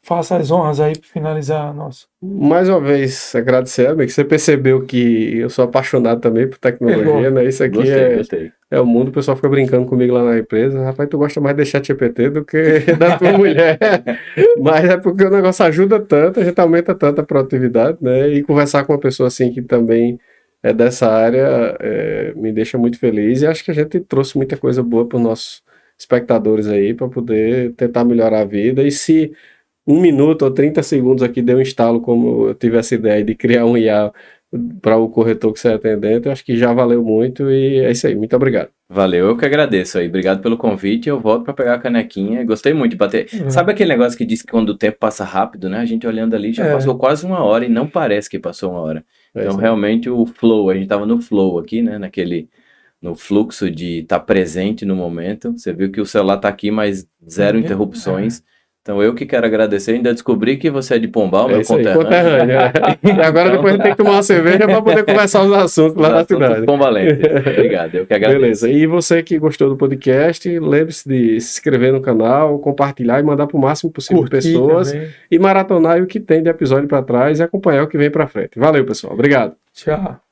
[SPEAKER 2] faça as honras aí para finalizar a nossa.
[SPEAKER 1] Mais uma vez, agradecer, amigo, que você percebeu que eu sou apaixonado também por tecnologia, né? Isso aqui
[SPEAKER 3] Gostei.
[SPEAKER 1] é o mundo, o pessoal fica brincando comigo lá na empresa. Rapaz, tu gosta mais de ChatGPT do que da tua mulher. Mas é porque o negócio ajuda tanto, a gente aumenta tanto a produtividade, né? E conversar com uma pessoa assim que também é dessa área me deixa muito feliz. E acho que a gente trouxe muita coisa boa para os nossos espectadores aí, para poder tentar melhorar a vida. E se 1 minuto ou 30 segundos aqui deu um instalo, como eu tive essa ideia de criar um IA para o corretor que você é atendente, eu acho que já valeu muito e é isso aí. Muito obrigado.
[SPEAKER 3] Valeu, eu que agradeço aí. Obrigado pelo convite. Eu volto para pegar a canequinha. Gostei muito de bater. Sabe aquele negócio que diz que quando o tempo passa rápido, né? A gente olhando ali já passou quase 1 hora e não parece que passou 1 hora. Então, realmente, o flow, a gente tava no flow aqui, né? No fluxo de estar presente no momento. Você viu que o celular tá aqui, mas zero interrupções. Então, eu que quero agradecer. Ainda descobri que você é de Pombal, meu
[SPEAKER 1] isso aí,
[SPEAKER 3] conterrâneo.
[SPEAKER 1] E agora depois a gente tem que tomar uma cerveja para poder conversar os assuntos lá na cidade.
[SPEAKER 3] Pombalense. Obrigado, eu que agradeço.
[SPEAKER 1] Beleza, e você que gostou do podcast, lembre-se de se inscrever no canal, compartilhar e mandar para o máximo possível de pessoas
[SPEAKER 2] também.
[SPEAKER 1] e maratonar o que tem de episódio para trás e acompanhar o que vem para frente. Valeu, pessoal. Obrigado.
[SPEAKER 2] Tchau.